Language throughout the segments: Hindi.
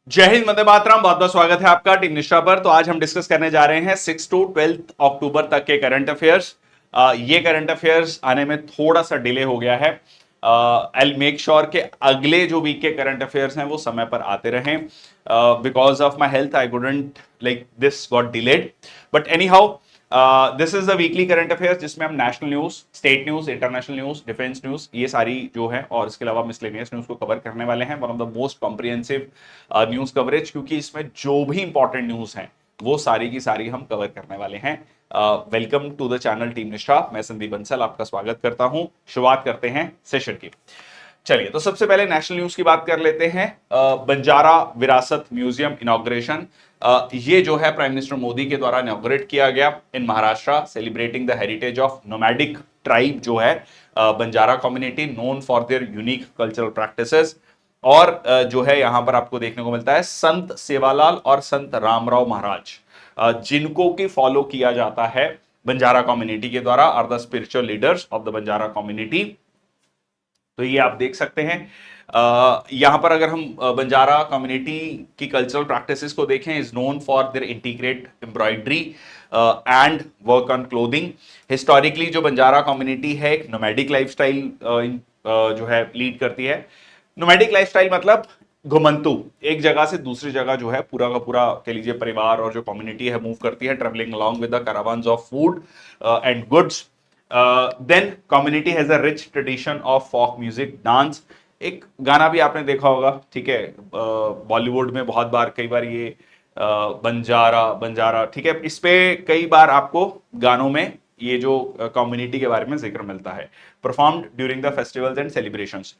जय हिंद, वंदे मातरम। बहुत बहुत स्वागत है आपका टीम निष्ठा पर। तो आज हम डिस्कस करने जा रहे हैं 6 टू 12 अक्टूबर तक के करंट अफेयर्स। ये करंट अफेयर्स आने में थोड़ा सा डिले हो गया है। आई मेक श्योर के अगले जो वीक के करंट अफेयर्स हैं वो समय पर आते रहें। Because of my health I couldn't like this got delayed, but any how this is the weekly current affairs जिसमें हम national news, state news, international news, defence news, ये सारी जो है और इसके अलावा मिसलेनियस न्यूज को कवर करने वाले हैं। One of the most comprehensive news coverage, क्योंकि इसमें जो भी इंपॉर्टेंट न्यूज हैं वो सारी की सारी हम कवर करने वाले हैं। Welcome to the channel team Nishtha. मैं संदीप बंसल आपका स्वागत करता हूं। शुरुआत करते हैं सेशन की। चलिए, तो सबसे पहले नेशनल न्यूज की बात कर लेते हैं। बंजारा विरासत म्यूजियम इनॉग्रेशन, ये जो है प्राइम मिनिस्टर मोदी के द्वारा इनॉग्रेट किया गया in Maharashtra, celebrating the heritage of nomadic tribe जो है Banjara community, known for their unique cultural practices. और जो है यहां पर आपको देखने को मिलता है संत सेवालाल और संत रामराव महाराज, जिनको की फॉलो किया जाता है बंजारा कम्युनिटी के द्वारा, are the spiritual leaders of the Banjara community. तो ये आप देख सकते हैं। यहां पर अगर हम बंजारा कम्युनिटी की कल्चरल प्रैक्टिसेस को देखें, is known for there integrate embroidery and work on clothing. Historically जो बंजारा कम्युनिटी है एक नोमैडिक लाइफस्टाइल जो है लीड करती है। नोमैडिक लाइफस्टाइल मतलब घुमंतु, एक जगह से दूसरी जगह जो है पूरा का पूरा कह लीजिए परिवार और जो कम्युनिटी है मूव करती है, travelling along with the caravans of food and goods. Then community has a rich tradition of folk music, dance. एक गाना भी आपने देखा होगा, ठीक है, बॉलीवुड में बहुत बार कई बार ये बंजारा बंजारा, ठीक है, इस पे कई बार आपको गानों में ये जो कम्युनिटी के बारे में जिक्र मिलता है। Performed during the festivals and celebrations.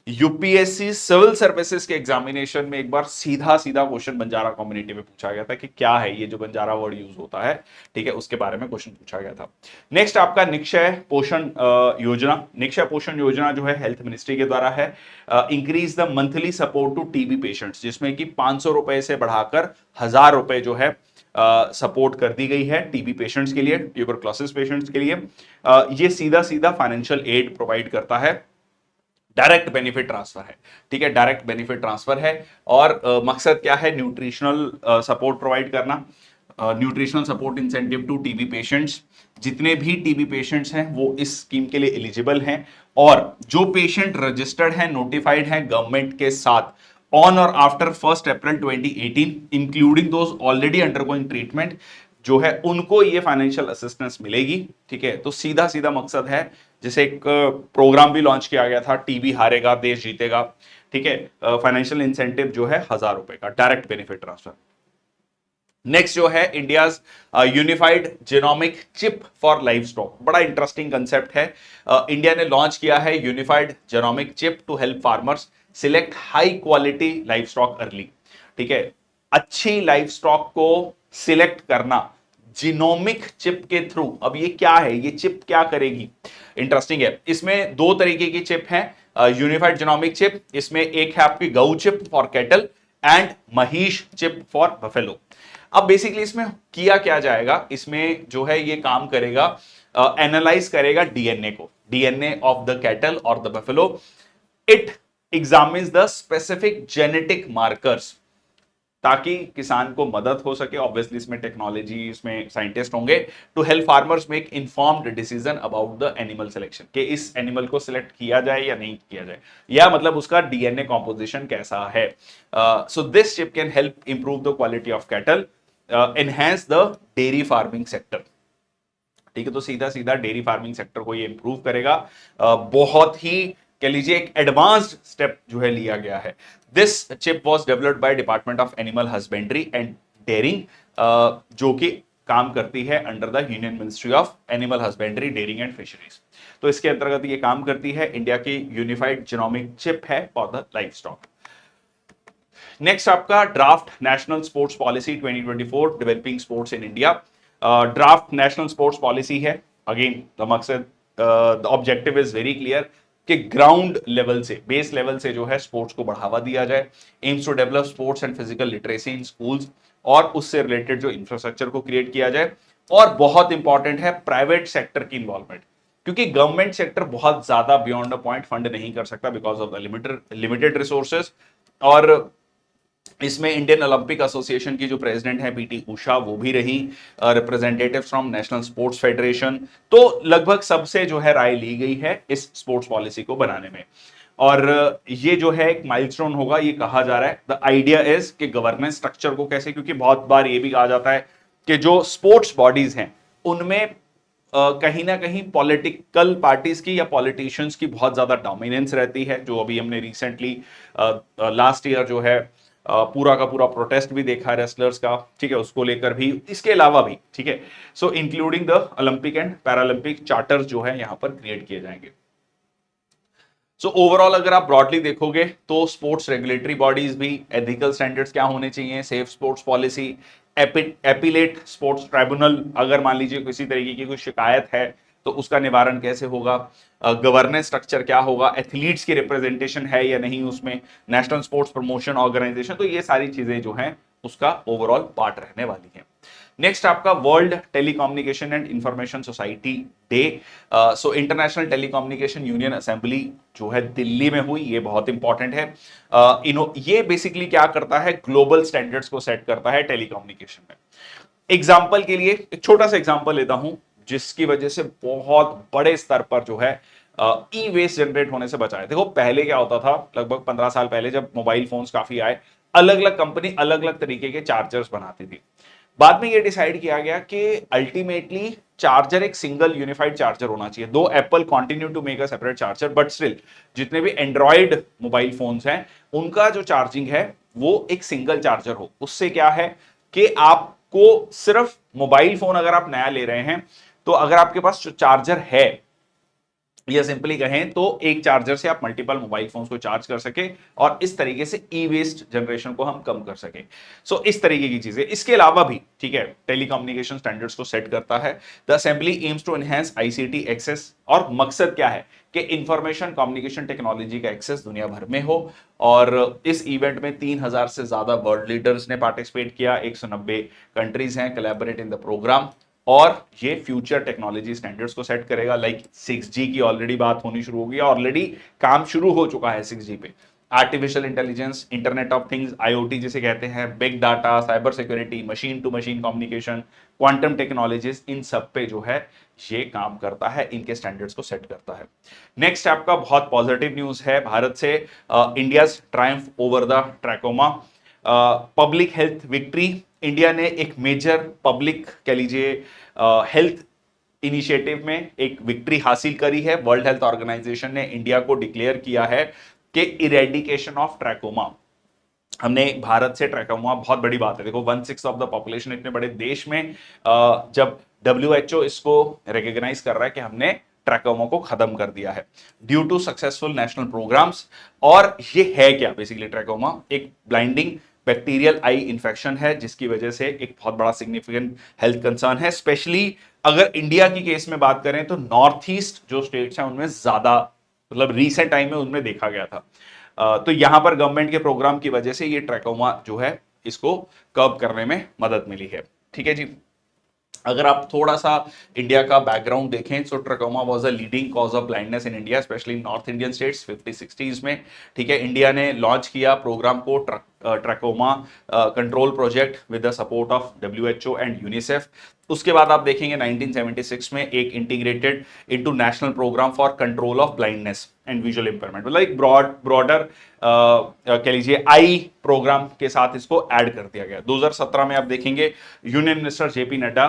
UPSC civil services के एग्जामिनेशन में एक बार सीधा सीधा क्वेश्चन बंजारा कम्युनिटी में पूछा गया था कि क्या है ये जो बंजारा वर्ड यूज होता है, ठीक है, उसके बारे में क्वेश्चन पूछा गया था। नेक्स्ट आपका निक्षय पोषण योजना। निक्षय पोषण योजना जो है हेल्थ मिनिस्ट्री के द्वारा है। Increase the monthly support to TB patients, जिसमें कि 500 रुपए से बढ़ाकर 1000 रुपए जो है सपोर्ट कर दी गई है टीबी पेशेंट्स के लिए, ट्यूबरक्लोसिस पेशेंट्स के लिए। ये सीधा सीधा फाइनेंशियल एड प्रोवाइड करता है, डायरेक्ट बेनिफिट ट्रांसफर है, ठीक है, डायरेक्ट बेनिफिट ट्रांसफर है। और मकसद क्या है? न्यूट्रिशनल सपोर्ट प्रोवाइड करना, nutritional support incentive to TB patients. जितने भी टीबी पेशेंट्स हैं वो इस स्कीम के लिए एलिजिबल हैं, और जो पेशेंट रजिस्टर्ड हैं, नोटिफाइड हैं गवर्नमेंट के साथ ऑन और after 1 April 2018, including those already undergoing treatment, जो है उनको ये फाइनेंशियल असिस्टेंस मिलेगी, ठीक है। तो सीधा सीधा मकसद है, जैसे एक प्रोग्राम भी लॉन्च किया गया था, टीबी हारेगा देश जीतेगा, ठीक है। फाइनेंशियल इंसेंटिव जो है 1000 रुपए का डायरेक्ट बेनिफिट ट्रांसफर। नेक्स्ट जो है India's unified genomic chip for livestock, बड़ा इंटरेस्टिंग कंसेप्ट है। इंडिया ने लॉन्च किया है unified genomic chip to help farmers select high quality livestock early, ठीक है। अच्छी लाइफ स्टॉक को सिलेक्ट करना जीनोमिक चिप के थ्रू। अब ये क्या है, ये चिप क्या करेगी? इंटरेस्टिंग है। इसमें दो तरीके की चिप है यूनिफाइड जीनोमिक चिप। इसमें एक है आपकी गऊ चिप फॉर कैटल एंड महिष चिप फॉर बफेलो। अब बेसिकली इसमें किया क्या जाएगा, इसमें जो है ये काम करेगा, एनालाइज करेगा डीएनए को, डीएनए ऑफ द कैटल और the buffalo. It examines the specific genetic markers, ताकि किसान को मदद हो सके। ऑब्वियसली इसमें टेक्नोलॉजी, इसमें साइंटिस्ट होंगे to help farmers make informed decision about the animal selection, कि इस एनिमल को सिलेक्ट किया जाए या नहीं किया जाए, या मतलब उसका डीएनए कॉम्पोजिशन कैसा है। So this chip can help improve the quality of cattle, enhance the dairy farming sector, ठीक है। तो सीधा सीधा डेयरी फार्मिंग सेक्टर को ये इंप्रूव करेगा। बहुत ही कह लीजिए एक एडवांस्ड स्टेप जो है लिया गया है। This chip was developed by department of animal husbandry and dairying, जो कि काम करती है under the union ministry of animal husbandry, dairying and fisheries. तो इसके अंतर्गत ये काम करती है। इंडिया की यूनिफाइड जीनोमिक चिप है for the livestock. Next आपका draft national sports policy 2024 developing sports in India. Draft national sports policy है। अगेन द मकसद, the objective is very clear कि ग्राउंड लेवल से, बेस लेवल से जो है स्पोर्ट्स को बढ़ावा दिया जाए। Aims to develop sports and physical literacy in schools, और उससे रिलेटेड जो इंफ्रास्ट्रक्चर को क्रिएट किया जाए। और बहुत इंपॉर्टेंट है प्राइवेट सेक्टर की इन्वॉल्वमेंट, क्योंकि गवर्नमेंट सेक्टर बहुत ज्यादा बियॉन्ड अ पॉइंट फंड नहीं कर सकता because of the limited resources. और इसमें इंडियन ओलंपिक एसोसिएशन की जो प्रेसिडेंट है पीटी उषा, वो भी रही, representative from national sports federation. तो लगभग सबसे जो है राय ली गई है इस स्पोर्ट्स पॉलिसी को बनाने में। और ये जो है एक माइलस्टोन होगा, ये कहा जा रहा है। द आइडिया इज कि गवर्नेंस स्ट्रक्चर को कैसे, क्योंकि बहुत बार ये भी कहा जाता है कि जो स्पोर्ट्स बॉडीज हैं उनमें कहीं ना कहीं पॉलिटिकल पार्टीज की या पॉलिटिशियंस की बहुत ज्यादा डोमिनेंस रहती है, जो अभी हमने रिसेंटली लास्ट ईयर जो है पूरा का पूरा प्रोटेस्ट भी देखा रेसलर्स का, ठीक है, उसको लेकर भी, इसके अलावा भी, ठीक है। सो including the Olympic and Paralympic charters जो है यहां पर क्रिएट किए जाएंगे। सो ओवरऑल अगर आप ब्रॉडली देखोगे तो स्पोर्ट्स रेगुलेटरी बॉडीज भी, एथिकल स्टैंडर्ड्स क्या होने चाहिए, safe sports policy, appellate sports tribunal, अगर मान लीजिए किसी तरीके की कोई शिकायत है तो उसका निवारण कैसे होगा, गवर्नेंस स्ट्रक्चर क्या होगा, एथलीट्स की रिप्रेजेंटेशन है या नहीं उसमें, नेशनल स्पोर्ट्स प्रमोशन ऑर्गेनाइजेशन, तो ये सारी चीजें जो हैं उसका ओवरऑल पार्ट रहने वाली है। नेक्स्ट आपका world telecommunication and information society day. So international telecommunication union assembly जो है दिल्ली में हुई, ये बहुत इंपॉर्टेंट है। ये बेसिकली क्या करता है, ग्लोबल स्टैंडर्ड्स को सेट करता है टेलीकम्युनिकेशन में। एग्जाम्पल के लिए एक छोटा सा एग्जाम्पल लेता हूं जिसकी वजह से बहुत बड़े स्तर पर जो है ई वेस्ट जनरेट होने से बचाए। देखो पहले क्या होता था, लगभग 15 साल पहले जब मोबाइल फोन्स काफी आए, अलग अलग कंपनी अलग अलग तरीके के चार्जर्स बनाती थी। बाद में ये डिसाइड किया गया कि अल्टीमेटली चार्जर एक सिंगल यूनिफाइड चार्जर होना चाहिए। दो Apple continue to make a separate charger, but still जितने भी एंड्रॉइड मोबाइल फोन्स हैं उनका जो चार्जिंग है वो एक सिंगल चार्जर हो। उससे क्या है कि आपको सिर्फ मोबाइल फोन अगर आप नया ले रहे हैं तो अगर आपके पास जो चार्जर है, या सिंपली कहें तो एक चार्जर से आप मल्टीपल मोबाइल फोन्स को चार्ज कर सके और इस तरीके से ई वेस्ट जनरेशन को हम कम कर सके। सो इस तरीके की चीजें, इसके अलावा भी, ठीक है, टेलीकम्युनिकेशन स्टैंडर्ड्स को सेट करता है। The assembly aims to enhance ICT access, और मकसद क्या है कि इंफॉर्मेशन कम्युनिकेशन टेक्नोलॉजी का एक्सेस दुनिया भर में हो। और इस इवेंट में 3000 से ज्यादा वर्ल्ड लीडर्स ने पार्टिसिपेट किया, 190 कंट्रीज हैं कोलैबोरेट इन द प्रोग्राम। और ये फ्यूचर टेक्नोलॉजी स्टैंडर्ड्स को सेट करेगा, लाइक 6G की ऑलरेडी बात होनी शुरू हो गई, ऑलरेडी काम शुरू हो चुका है 6G पे। Artificial intelligence, internet of things, IoT जिसे कहते हैं, big data, cyber security, machine to machine communication, quantum technologies, इन सब पे जो है ये काम करता है, इनके स्टैंडर्ड्स को सेट करता है। नेक्स्ट आपका बहुत पॉजिटिव न्यूज है भारत से, India's Triumph over the trachoma, public health victory. India ने एक मेजर पब्लिक कह लीजिए हेल्थ इनिशिएटिव में एक विक्ट्री हासिल करी है। वर्ल्ड हेल्थ ऑर्गेनाइजेशन ने इंडिया को डिक्लेयर किया है कि इरेडिकेशन ऑफ ट्रैकोमा, हमने भारत से ट्रैकोमा, बहुत बड़ी बात है। देखो 1/6 ऑफ द पॉपुलेशन, इतने बड़े देश में जब WHO इसको रिकॉग्नाइज कर रहा है कि हमने ट्रैकोमा को खत्म कर दिया है due to successful national programmes. और ये है क्या बेसिकली, ट्रैकोमा एक ब्लाइंडिंग बैक्टीरियल आई इंफेक्शन है जिसकी वजह से एक बहुत बड़ा सिग्निफिकेंट हेल्थ कंसर्न है। स्पेशली अगर इंडिया की केस में बात करें तो नॉर्थ ईस्ट जो स्टेट्स हैं उनमें ज्यादा, मतलब रीसेंट टाइम में उनमें देखा गया था। तो यहां पर गवर्नमेंट के प्रोग्राम की वजह से ये ट्रैकोमा जो है इसको कर्ब करने में मदद मिली है। ठीक है जी। अगर आप थोड़ा सा इंडिया का बैकग्राउंड देखें तो trachoma was a leading cause of blindness in India, specially north Indian states 50-60s में। ठीक है, इंडिया ने लॉन्च किया प्रोग्राम को, trachoma control project with the support of WHO and UNICEF. उसके बाद आप देखेंगे 1976 में एक integrated into national programme for control of blindness and visual impairment, मतलब एक ब्रॉडर कह लीजिए आई प्रोग्राम के साथ इसको ऐड कर दिया गया। 2017 में आप देखेंगे यूनियन मिनिस्टर JP नड्डा,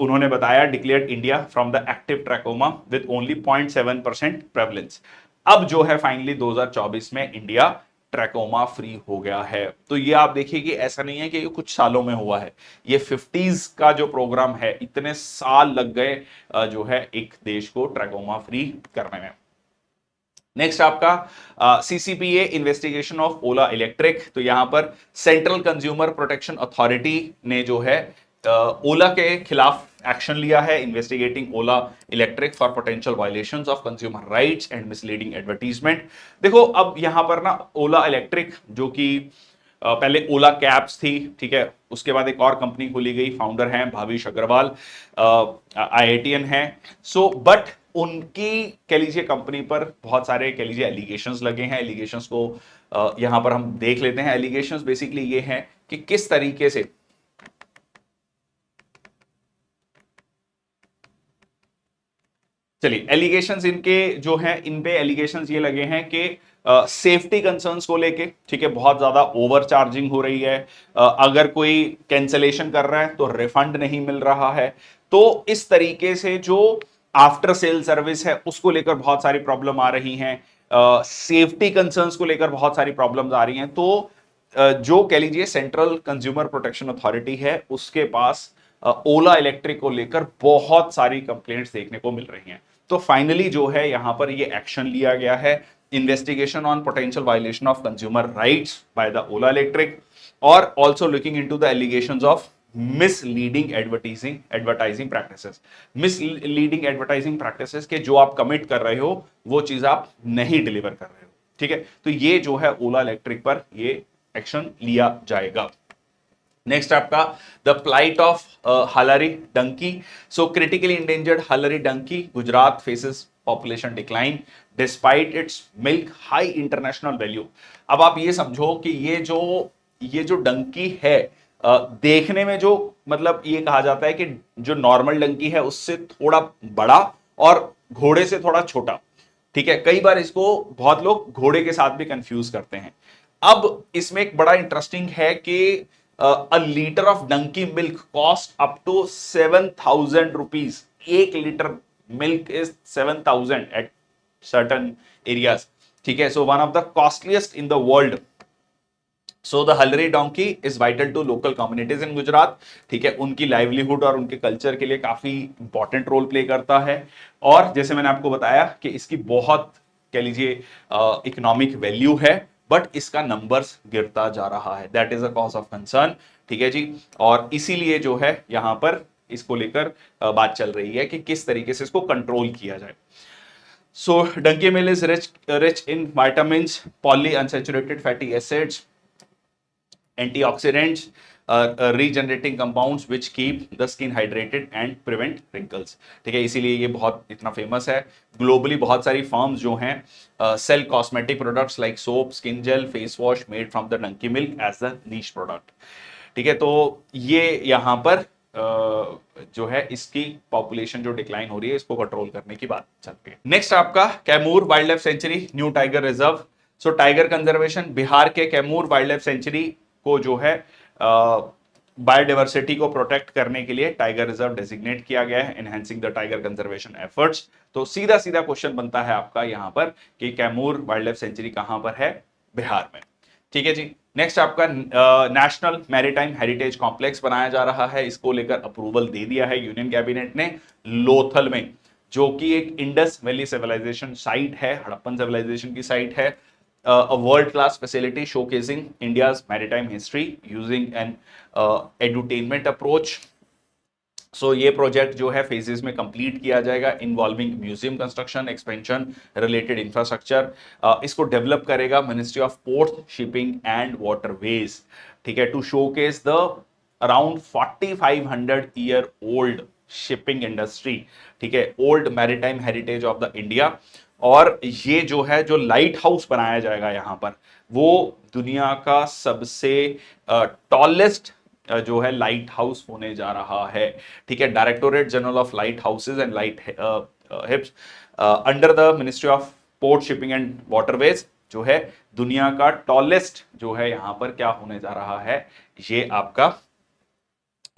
उन्होंने बताया declared India from the active trachoma with only 0.7% prevalence. अब जो है फाइनली 2024 में इंडिया ट्रैकोमा फ्री हो गया है। तो ये आप देखिए कि ऐसा नहीं है कि ये कुछ सालों में हुआ है, ये 50s का जो प्रोग्राम है, इतने साल लग गए जो है एक देश को ट्रैकोमा फ्री करने में। नेक्स्ट आपका CCPA investigation of Ola electric. तो यहां पर सेंट्रल कंज्यूमर प्रोटेक्शन अथॉरिटी ने जो है ओला के खिलाफ एक्शन लिया है, investigating Ola electric for potential violations of consumer rights and misleading advertisement. देखो अब यहां पर ना ओला इलेक्ट्रिक जो कि पहले ओला कैब्स थी, ठीक है, उसके बाद एक और कंपनी खोली गई, फाउंडर हैं भाविश अग्रवाल, IITian हैं। सो बट उनकी कह लीजिए कंपनी पर बहुत सारे कह लीजिए एलिगेशंस लगे हैं, एलिगेशंस को यहां पर हम देख लेते हैं। एलिगेशंस बेसिकली ये हैं कि किस तरीके से चलिए एलिगेशंस इनके जो हैं, इन पे एलिगेशंस ये लगे हैं कि सेफ्टी कंसर्न्स को लेके, ठीक है, बहुत ज्यादा ओवर चार्जिंग हो रही है। अगर कोई कैंसलेशन कर रहा है तो रिफंड नहीं मिल रहा है। तो इस तरीके से जो आफ्टर सेल सर्विस है उसको लेकर बहुत सारी प्रॉब्लम आ रही हैं। सेफ्टी कंसर्न्स को लेकर बहुत सारी प्रॉब्लम्स आ रही हैं। तो जो कह लीजिए सेंट्रल कंज्यूमर प्रोटेक्शन अथॉरिटी है उसके पास ओला इलेक्ट्रिक को लेकर बहुत सारी कंप्लेंट्स देखने को मिल रही हैं। तो फाइनली जो है यहां पर ये एक्शन लिया गया है, investigation on potential violation of consumer rights by the Ola electric, और also looking into the allegations of misleading advertising practices. Misleading advertising practices के जो आप कमिट कर रहे हो वो चीज आप नहीं डिलीवर कर रहे हो, ठीक है। तो ये जो है ओला इलेक्ट्रिक पर ये एक्शन लिया जाएगा। नेक्स्ट आपका the plight of Halari donkey. So critically endangered Halari donkey Gujarat faces population decline despite its milk high international value. अब आप ये समझो कि ये जो डंकी है, देखने में जो मतलब ये कहा जाता है कि जो नॉर्मल डंकी है उससे थोड़ा बड़ा और घोड़े से थोड़ा छोटा, ठीक है। कई बार इसको बहुत लोग घोड़े के साथ भी कंफ्यूज करते हैं। अब इसमें एक बड़ा इंटरेस्टिंग है कि a litre of donkey milk cost up to 7,000 rupees. 1 litre milk is 7,000 at certain areas, ठीक है। So one of the costliest in the world. So the Halari donkey is vital to local communities in Gujarat, ठीक है। उनकी लाइवलीहुड और उनके कल्चर के लिए काफी इंपॉर्टेंट रोल प्ले करता है। और जैसे मैंने आपको बताया कि इसकी बहुत कह लीजिए इकोनॉमिक वैल्यू है, बट इसका नंबर्स गिरता जा रहा है। That is a cause of concern, ठीक है जी। और इसीलिए जो है यहां पर इसको लेकर बात चल रही है कि किस तरीके से इसको कंट्रोल किया जाए। So donkey milk is rich in vitamins, polyunsaturated fatty acids, antioxidants, regenerating compounds which keep the skin hydrated and prevent wrinkles, ठीक है। इसीलिए ये बहुत इतना फेमस है। ग्लोबली बहुत सारी फर्म्स जो हैं sell cosmetic products like soap, skin gel, face wash made from the donkey milk as the niche product, ठीक है। तो ये यहां पर जो है इसकी पॉपुलेशन जो डिक्लाइन हो रही है इसको कंट्रोल करने की बात चल रही है। नेक्स्ट आपका Kaimur wildlife sanctuary new tiger reserve. So tiger conservation, Bihar के कैमूर वाइल्ड लाइफ सेंचुरी को जो है बायोडाइवर्सिटी को प्रोटेक्ट करने के लिए टाइगर रिजर्व डेजिग्नेट किया गया है, enhancing the tiger conservation efforts. तो सीधा सीधा क्वेश्चन बनता है आपका यहां पर कि कैमूर वाइल्ड लाइफ सेंचुरी कहां पर है? बिहार में, ठीक है जी। नेक्स्ट आपका नेशनल मैरीटाइम हेरिटेज कॉम्प्लेक्स बनाया जा रहा है, इसको लेकर अप्रूवल दे दिया है यूनियन कैबिनेट ने लोथल में, जो कि एक इंडस वैली सिविलाइजेशन साइट है, हड़प्पन सिविलाइजेशन की साइट है। A world-class facility showcasing India's maritime history using an edutainment approach. So ये प्रोजेक्ट जो है फेजेस में कंप्लीट किया जाएगा, involving museum construction, expansion, related infrastructure. इसको डेवलप करेगा ministry of port, shipping and waterways, ठीक है, to showcase the around 4,500 year old shipping industry, ठीक है, old maritime heritage of the India. और ये जो है जो लाइट हाउस बनाया जाएगा यहां पर, वो दुनिया का सबसे टॉलेस्ट जो है लाइट हाउस होने जा रहा है, ठीक है। Directorate general of light houses and light हिप्स under the ministry of port, shipping and waterways जो है दुनिया का टॉलेस्ट जो है यहां पर क्या होने जा रहा है, ये आपका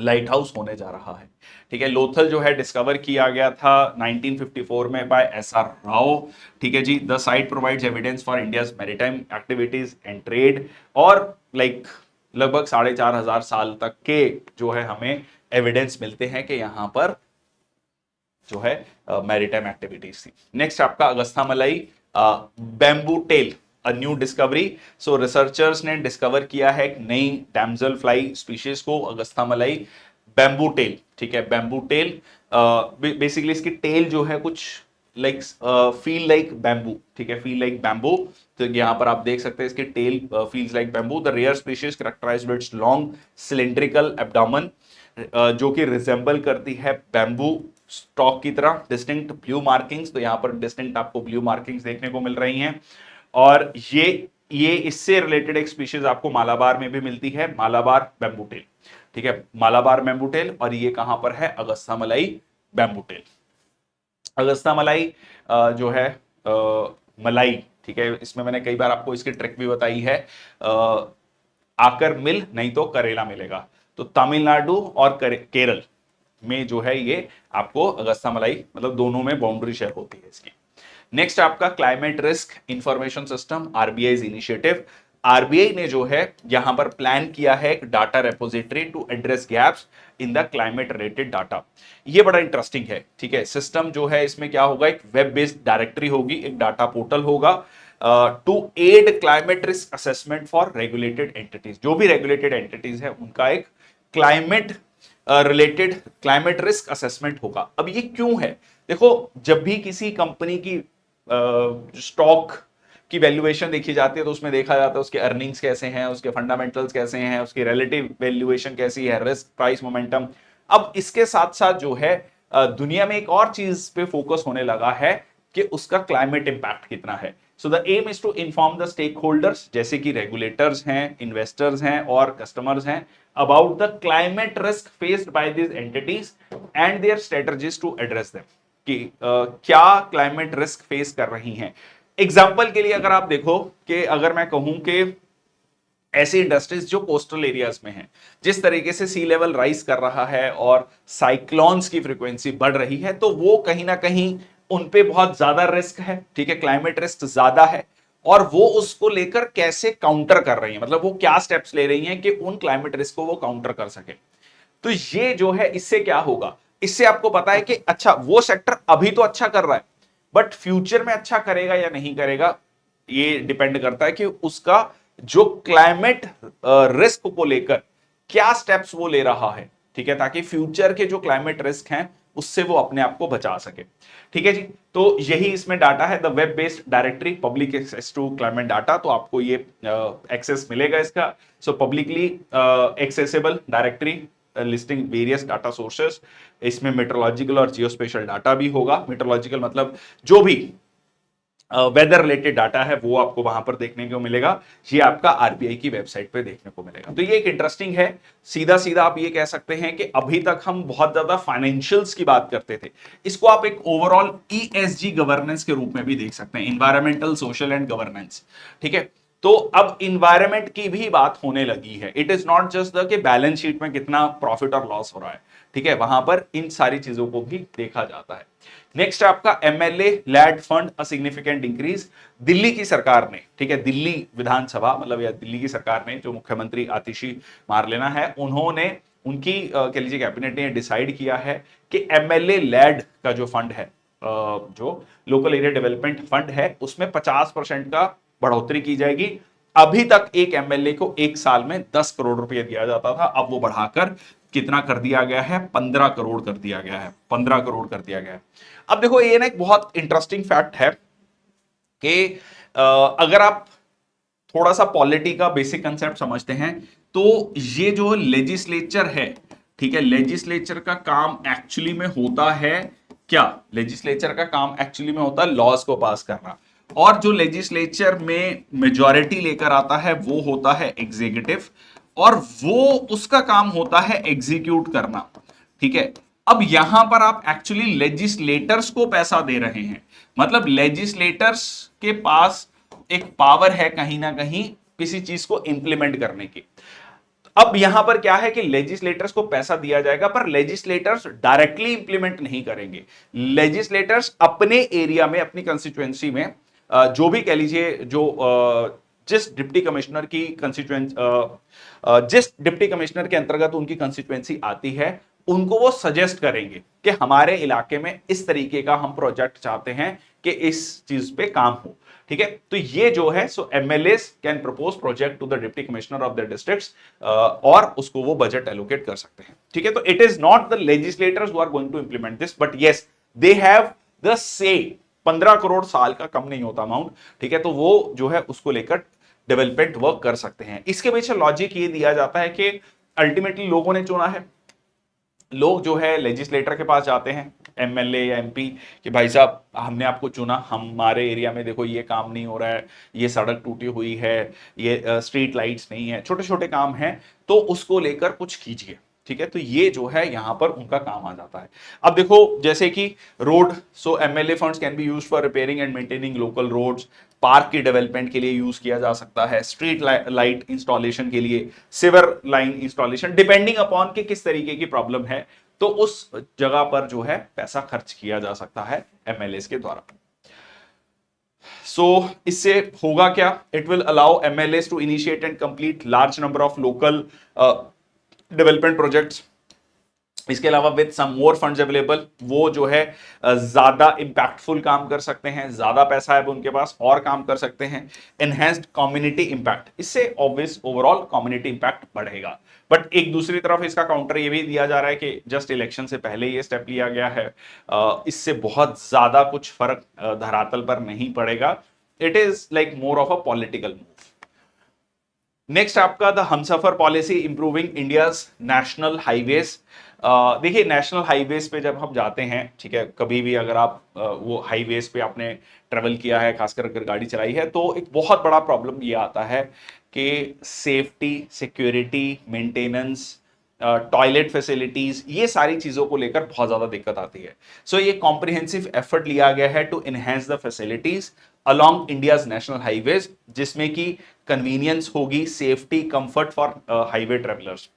लाइट हाउस होने जा रहा है, ठीक है। लोथल जो है डिस्कवर किया गया था 1954 में बाय एसआर राव, ठीक है जी। The site provides evidence for India's maritime activities and trade, और लगभग 4,500 साल तक के जो है हमें एविडेंस मिलते हैं कि यहां पर जो है मैरीटाइम एक्टिविटीज थी। नेक्स्ट आपका Agasthyamalai bamboo tail, a new discovery. So researchers ने डिस्कवर किया है एक नई डैमजल फ्लाई स्पीशीज को, अगस्था मलाई बैम्बू टेल, ठीक है। बैम्बू टेल बेसिकली इसकी टेल जो है कुछ लाइक फील लाइक बैम्बू, ठीक है, फील लाइक बैम्बू। तो यहां पर आप देख सकते हैं इसकी tail feels like bamboo. The rare species characterised with long cylindrical abdomen, जो कि रिजेंबल करती है बैम्बू स्टॉक की तरह। डिस्टिंक्ट ब्लू मार्किंग्स, तो यहां पर डिस्टिंक्ट आपको ब्लू मार्किंग्स देखने को मिल रही हैं। और ये ये इससे रिलेटेड एक स्पीशीज आपको मालाबार में भी मिलती है, मालाबार बैम्बूटेल। ठीक है, मालाबार बैम्बूटेल, और ये कहां पर है, अगस्ता मलाई बैम्बूटेल। अगस्ता मलाई जो है मलाई, ठीक है, इसमें मैंने कई बार आपको इसकी ट्रिक भी बताई है, आकर मिल नहीं तो करेला मिलेगा। तो तमिलनाडु और केरल में जो है ये आपको अगस्ता मलाई, मतलब दोनों में बाउंड्री शेयर होती है इसकी। नेक्स्ट आपका climate risk information system, RBI initiative. RBI ने जो है यहां पर प्लान किया है एक data repository to address gaps in the climate related data. ये बड़ा इंटरेस्टिंग है। ठीक है, सिस्टम जो है इसमें क्या होगा, एक वेब बेस्ड डायरेक्टरी होगी, एक डाटा पोर्टल होगा to aid climate risk assessment for regulated entities. जो भी रेगुलेटेड एंटिटीज है उनका एक climate related climate risk assessment होगा। अब ये क्यों है, देखो जब भी किसी कंपनी की स्टॉक की वैल्यूएशन देखी जाती है तो उसमें देखा जाता है उसके अर्निंग्स कैसे हैं, उसके फंडामेंटल्स कैसे हैं, उसकी रिलेटिव वैल्यूएशन कैसी है, रिस्क प्राइस मोमेंटम। अब इसके साथ साथ जो है दुनिया में एक और चीज पे फोकस होने लगा है कि उसका क्लाइमेट इंपैक्ट कितना है। So the aim is to inform the stakeholders, जैसे कि रेगुलेटर्स हैं, इन्वेस्टर्स हैं और कस्टमर्स हैं, about the climate risk faced by this entities and their strategies to address them, कि क्या क्लाइमेट रिस्क फेस कर रही हैं। एग्जाम्पल के लिए अगर आप देखो कि अगर मैं कहूं कि ऐसी इंडस्ट्रीज जो कोस्टल एरियाज में हैं, जिस तरीके से सी लेवल राइज कर रहा है और साइक्लोन्स की फ्रीक्वेंसी बढ़ रही है, तो वो कहीं ना कहीं उन पे बहुत ज्यादा रिस्क है। ठीक है, क्लाइमेट रिस्क ज्यादा है, और वो उसको लेकर कैसे काउंटर कर रही है, मतलब वो क्या स्टेप्स ले रही हैं कि उन क्लाइमेट रिस्क को वो काउंटर कर सके। तो ये जो है इससे क्या होगा, इससे आपको पता है कि अच्छा वो सेक्टर अभी तो अच्छा कर रहा है, बट फ्यूचर में अच्छा करेगा या नहीं करेगा, ये डिपेंड करता है कि उसका जो क्लाइमेट रिस्क को लेकर क्या स्टेप्स वो ले रहा है। ठीक है, ताकि फ्यूचर के जो क्लाइमेट रिस्क हैं उससे वो अपने आप को बचा सके। ठीक है जी, तो यही इसमें डाटा है, the web based directory public access to climate data. तो आपको ये एक्सेस मिलेगा इसका। So publicly accessible directory listing various data sources. इसमें मेट्रोलॉजिकल और जियोस्पेशल डाटा भी होगा। मेट्रोलॉजिकल मतलब जो भी वेदर रिलेटेड डाटा है वो आपको वहां पर देखने को मिलेगा। ये आपका आरबीआई की वेबसाइट पे देखने को मिलेगा। तो ये एक इंटरेस्टिंग है। सीधा सीधा आप ये कह सकते हैं कि अभी तक हम बहुत ज्यादा फाइनेंशियल्स की बात करते थे, इसको आप एक ओवरऑल ईएसजी गवर्नेंस के रूप में भी देख सकते हैं, इन्वायरमेंटल सोशल एंड गवर्नेंस। ठीक है, तो अब इन्वायरमेंट की भी बात होने लगी है। It is not just the कि बैलेंस शीट में कितना प्रॉफिट और लॉस हो रहा है। ठीक है, वहां पर इन सारी चीजों को भी देखा जाता है। नेक्स्ट आपका MLA LAD fund a significant increase. Delhi की सरकार ने, ठीक है, दिल्ली विधानसभा मतलब या दिल्ली की सरकार ने, जो मुख्यमंत्री आतिशी मारलेना है, उन्होंने उनकी कह लीजिए कैबिनेट ने डिसाइड किया है कि एमएलए लैड का जो फंड है, जो लोकल एरिया डेवलपमेंट फंड है, उसमें 50% का बढ़ोतरी की जाएगी। अभी तक एक एमएलए को एक साल में 10 करोड़ रुपए दिया जाता था, अब वो बढ़ाकर कितना कर दिया गया है, 15 करोड़ कर दिया गया है, 15 करोड़ कर दिया गया है। अब देखो ये ना एक बहुत इंटरेस्टिंग फैक्ट है कि अगर आप थोड़ा सा पॉलिटी का बेसिक कंसेप्ट समझते हैं, तो ये जो लेजिस्लेचर है, ठीक है, लेजिस्लेचर का काम एक्चुअली में होता है क्या, लेजिस्लेचर का काम एक्चुअली में होता है लॉज को पास करना, और जो लेजिस्लेचर में मेजॉरिटी लेकर आता है वो होता है एग्जीक्यूटिव, और वो उसका काम होता है एग्जीक्यूट करना। ठीक है, अब यहां पर आप एक्चुअली लेजिस्लेटर्स को पैसा दे रहे हैं, मतलब लेजिस्लेटर्स के पास एक पावर है कहीं ना कहीं किसी चीज को इंप्लीमेंट करने की। अब यहां पर क्या है कि लेजिस्लेटर्स को पैसा दिया जाएगा, पर लेजिस्लेटर्स डायरेक्टली इंप्लीमेंट नहीं करेंगे। लेजिस्लेटर्स अपने एरिया में, अपनी कंस्टिट्यूएंसी में जो भी कह लीजिए, जो जिस डिप्टी कमिश्नर की कंस्टिट्यूएंसी, जिस डिप्टी कमिश्नर के अंतर्गत उनकी कंस्टिट्यूएंसी आती है, उनको वो सजेस्ट करेंगे कि हमारे इलाके में इस तरीके का हम प्रोजेक्ट चाहते हैं कि इस चीज पे काम हो। ठीक है, तो ये जो है, so MLAs can propose project to the deputy commissioner of the districts, और उसको वो बजट एलोकेट कर सकते हैं। ठीक है, तो it is not the legislators who are going to implement this, but yes they have the say. 15 crore साल का कम नहीं होता अमाउंट। ठीक है, तो वो जो है उसको लेकर डेवलपमेंट वर्क कर सकते हैं। इसके पीछे लॉजिक ये दिया जाता है कि अल्टीमेटली लोगों ने चुना है, लोग जो है लेजिस्लेटर के पास जाते हैं, एमएलए या एमपी, कि भाई साहब हमने आपको चुना, हमारे एरिया में देखो ये काम नहीं हो रहा है, ये सड़क टूटी हुई है, ये स्ट्रीट लाइट्स नहीं है, छोटे छोटे काम हैं, तो उसको लेकर कुछ कीजिए। ठीक है, तो ये जो है यहां पर उनका काम आ जाता है। अब देखो जैसे कि road, so MLA funds can be used for repairing and maintaining local roads, park की डेवलपमेंट के लिए यूज किया जा सकता है, स्ट्रीट लाइट इंस्टॉलेशन के लिए, सिवर लाइन इंस्टॉलेशन, डिपेंडिंग अपॉन कि किस तरीके की प्रॉब्लम है, तो उस जगह पर जो है पैसा खर्च किया जा सकता है एमएलए के द्वारा। इससे होगा क्या, it will allow MLA to initiate and complete large number of local development projects. इसके अलावा with some more funds available, वो जो है ज्यादा इंपैक्टफुल काम कर सकते हैं, ज्यादा पैसा है उनके पास और काम कर सकते हैं। एनहेंस्ड कम्युनिटी इंपैक्ट, इससे ऑब्वियस ओवरऑल कम्युनिटी इंपैक्ट बढ़ेगा। बट एक दूसरी तरफ इसका काउंटर ये भी दिया जा रहा है कि जस्ट इलेक्शन से पहले ये स्टेप लिया गया है, इससे बहुत ज्यादा कुछ फर्क धरातल पर नहीं पड़ेगा। It is like more of a political move. Next आपका the Humsafar policy improving India's national highways. देखिए नेशनल हाईवेज पे जब हम जाते हैं, ठीक है, कभी भी अगर आप वो हाईवेज पे आपने ट्रेवल किया है, खासकर अगर गाड़ी चलाई है, तो एक बहुत बड़ा प्रॉब्लम ये आता है कि safety, security, maintenance, toilet facilities, ये सारी चीजों को लेकर बहुत ज्यादा दिक्कत आती है। सो ये कॉम्प्रिहेंसिव एफर्ट लिया गया है to enhance the facilities along India's national highways, जिसमें कि कन्वीनियंस होगी, safety, comfort for highway travellers.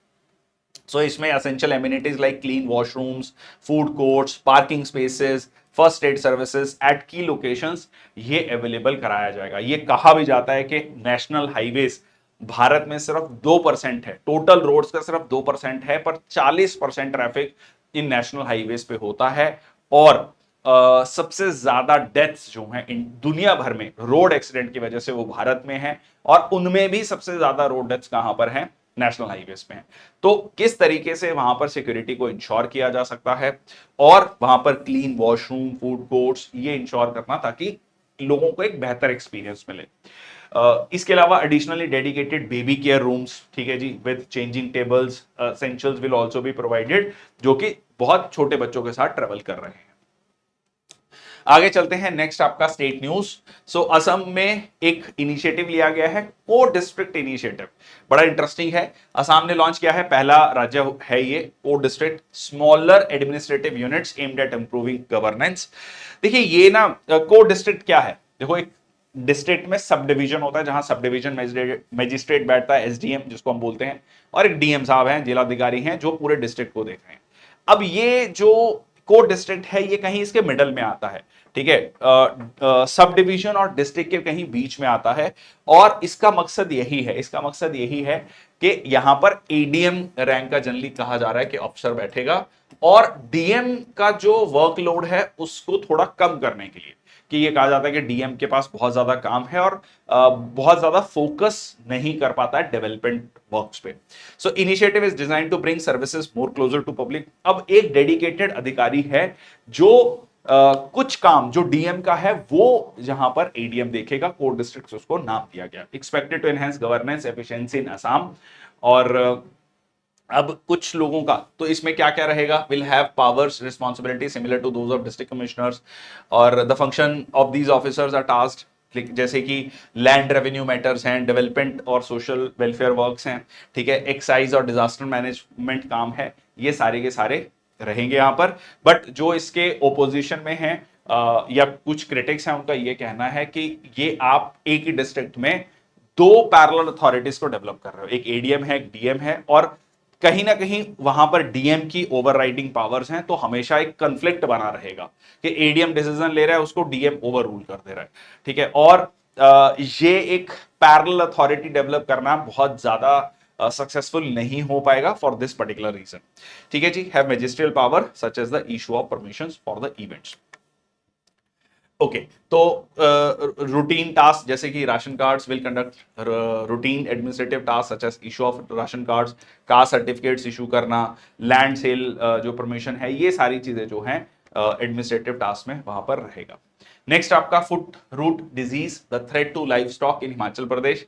So इसमें essential amenities like clean washrooms, food courts, parking spaces, first aid services at key locations, ये अवेलेबल कराया जाएगा। ये कहा भी जाता है कि नेशनल हाईवेज भारत में सिर्फ 2% है, टोटल रोड्स का सिर्फ 2% है, पर 40% ट्रैफिक इन नेशनल हाईवेज पे होता है। और सबसे ज्यादा डेथ्स जो हैं इन दुनिया भर में रोड एक्सीडेंट की वजह से वो भारत में है, और उनमें भी सबसे ज्यादा रोड डेथ्स कहां पर हैं, नेशनल हाईवेज पे हैं। तो किस तरीके से वहां पर सिक्योरिटी को इंश्योर किया जा सकता है, और वहां पर क्लीन वॉशरूम, फूड कोर्ट्स, ये इंश्योर करना ताकि लोगों को एक बेहतर एक्सपीरियंस मिले। इसके अलावा additionally dedicated baby care rooms, ठीक है जी, with changing tables, essentials will also be provided, जो कि बहुत छोटे बच्चों के साथ ट्रेवल कर रहे हैं। आगे चलते हैं, नेक्स्ट आपका स्टेट न्यूज। असम में एक इनिशिएटिव लिया गया है, को डिस्ट्रिक्ट इनिशिएटिव, बड़ा इंटरेस्टिंग है। असम ने लॉन्च किया है, पहला राज्य है ये, को district smaller administrative units aimed at improving governance. देखिए ये ना, को डिस्ट्रिक्ट क्या है, देखो एक डिस्ट्रिक्ट में सब डिवीजन होता है, जहां सब डिवीजन मजिस्ट्रेट बैठता है, एसडीएम जिसको हम बोलते हैं, और एक डीएम साहब हैं, जिलाधिकारी हैं, जो पूरे डिस्ट्रिक्ट को देख रहे हैं। अब ये जो को डिस्ट्रिक्ट है, ये कहीं इसके मिडल में आता है, ठीक है, सब डिवीजन और डिस्ट्रिक्ट के कहीं बीच में आता है। और इसका मकसद यही है कि यहां पर एडीएम रैंक का जनरली कहा जा रहा है कि अफसर बैठेगा, और डीएम का जो वर्कलोड है उसको थोड़ा कम करने के लिए, कि ये कहा जाता है कि डीएम के पास बहुत ज्यादा काम है और बहुत ज्यादा फोकस नहीं कर पाता है डेवलपमेंट वर्क्स पे। So initiative is design to bring services more closer to public. अब एक डेडिकेटेड अधिकारी है जो कुछ काम जो डीएम का है वो जहां पर एडीएम देखेगा, कोर डिस्ट्रिक्ट उसको नाम दिया गया। Expected to enhance governance efficiency in Assam. और अब कुछ लोगों का तो इसमें क्या क्या रहेगा, will have powers responsibility similar to those of district commissioners, और the function of these officers are tasked, जैसे कि लैंड रेवेन्यू मैटर्स हैं, डेवलपमेंट और सोशल वेलफेयर वर्क्स हैं, ठीक है, एक्साइज और डिजास्टर मैनेजमेंट काम है, ये सारे के सारे रहेंगे यहां पर। बट जो इसके ओपोजिशन में हैं या कुछ क्रिटिक्स हैं, उनका ये कहना है कि ये आप एक ही डिस्ट्रिक्ट में दो पैरेलल अथॉरिटीज को डेवलप कर रहे हो, एक एडीएम है, एक डीएम है, और कहीं ना कहीं वहां पर डीएम की ओवरराइडिंग पावर्स हैं, तो हमेशा एक कंफ्लिक्ट बना रहेगा कि एडीएम डिसीजन ले रहा है, उसको डीएम ओवर रूल कर दे रहा है, ठीक है। और ये एक पैरेलल अथॉरिटी डेवलप करना बहुत ज्यादा सक्सेसफुल नहीं हो पाएगा फॉर दिस पर्टिकुलर रीजन, ठीक है जी। Have magisterial power such as the issue of permissions for the events. Okay, तो रूटीन टास्क जैसे कि ration cards will conduct routine administrative task such as issue of ration cards, caste certificates issue करना, लैंड सेल जो परमिशन है, ये सारी चीजें जो हैं एडमिनिस्ट्रेटिव टास्क में वहां पर रहेगा। नेक्स्ट आपका foot rot disease, the threat to livestock in Himachal Pradesh.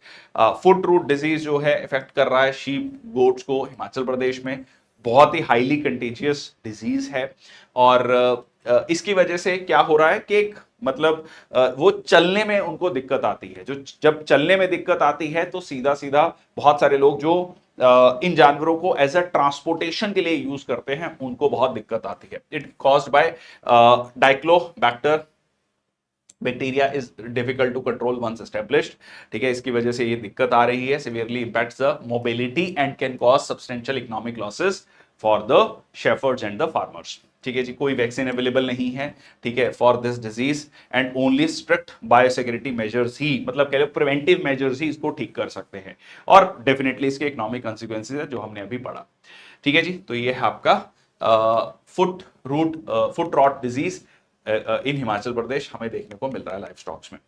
Foot rot disease जो है इफेक्ट कर रहा है शीप गोट्स को हिमाचल प्रदेश में। बहुत ही हाईली कंटेजियस डिजीज है। और इसकी वजह से क्या हो रहा है कि एक मतलब वो चलने में उनको दिक्कत आती है। जो जब चलने में दिक्कत आती है तो सीधा सीधा बहुत सारे लोग जो इन जानवरों को एज अ ट्रांसपोर्टेशन के लिए यूज करते हैं उनको बहुत दिक्कत आती है। It caused by dichelobacter bacteria is difficult to control once established. ठीक है, इसकी वजह से ये दिक्कत आ रही है, severely impacts the mobility and can cause substantial economic losses for the shepherd's and the farmers. ठीक है जी, कोई वैक्सीन अवेलेबल नहीं है, ठीक है, for this disease, and only strict biosecurity measures ही, मतलब कह लो प्रिवेंटिव मेजर्स ही इसको ठीक कर सकते हैं। और डेफिनेटली इसके इकोनॉमिक कॉन्सिक्वेंसेज है जो हमने अभी पढ़ा। ठीक है जी, तो ये है आपका foot rot disease in Himachal Pradesh हमें देखने को मिल रहा है लाइव स्टॉक्स में।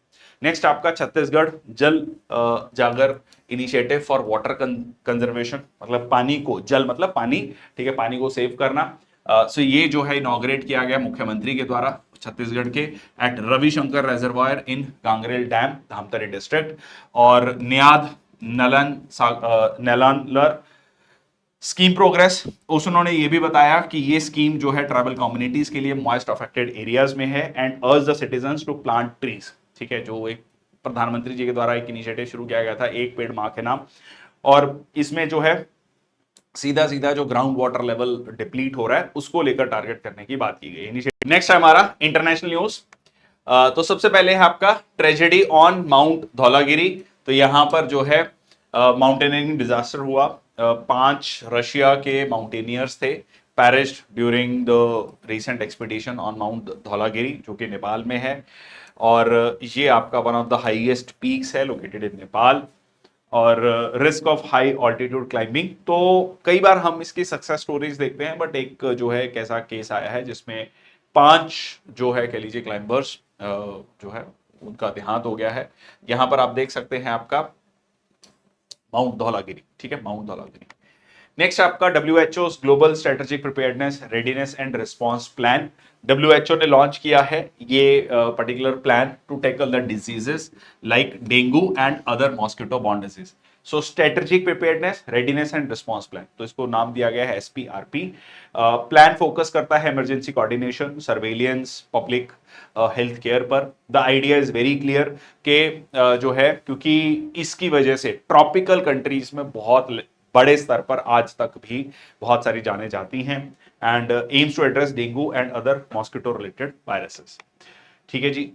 नेक्स्ट आपका छत्तीसगढ़ जल जागर इनिशिएटिव फॉर वाटर कंजर्वेशन, मतलब पानी को, जल मतलब पानी, ठीक है, पानी को सेव करना। सो ये जो है इनॉग्रेट किया गया मुख्यमंत्री के द्वारा छत्तीसगढ़ के एट रविशंकर रिजर्वायर इन गांगरेल डैम, धामतरी डिस्ट्रिक्ट। और नियाद नलानलर स्कीम प्रोग्रेस, उन्होंने ये भी बताया कि ये स्कीम जो है ट्राइबल कम्युनिटीज के लिए मॉइस्ट अफेक्टेड एरियाज में है and urge the citizens to plant trees. ठीक है, जो एक प्रधानमंत्री जी के द्वारा एक इनिशिएटिव शुरू किया गया था, एक पेड़ मां के नाम, और इसमें जो है सीधा सीधा जो ग्राउंड वाटर लेवल डिप्लीट हो रहा है उसको लेकर टारगेट करने की बात की गई है। नेक्स्ट है हमारा इंटरनेशनल न्यूज। तो सबसे पहले है आपका ट्रेजेडी ऑन माउंट धौलागिरी। तो यहां पर जो है माउंटेनियरिंग डिजास्टर हुआ। 5 रशिया के माउंटेनियर्स थे perished during the recent expedition on mount Dhaulagiri, जो कि नेपाल में है। और ये आपका one of the highest peaks है लोकेटेड इन नेपाल। और risk of high altitude climbing, तो कई बार हम इसकी सक्सेस स्टोरीज देखते हैं, बट एक जो है कैसा केस आया है जिसमें 5 जो है कह लीजिए क्लाइंबर्स जो है उनका देहांत हो गया है। यहां पर आप देख सकते हैं आपका माउंट धौलागिरी। ठीक है, माउंट धौलागिरी। नेक्स्ट आपका WHO global strategic preparedness readiness and response plan, WHO ने लॉन्च किया है ये particular plan to tackle the diseases like dengue and other mosquito borne disease. So strategic preparedness readiness and response plan, तो इसको नाम दिया गया है SPRP। प्लान फोकस करता है emergency coordination, surveillance, public health care पर। The idea is very clear कि जो है क्योंकि इसकी वजह से ट्रॉपिकल कंट्रीज में बहुत बड़े स्तर पर आज तक भी बहुत सारी जाने जाती हैं, and aims to address dengue and other mosquito related viruses. ठीक है जी।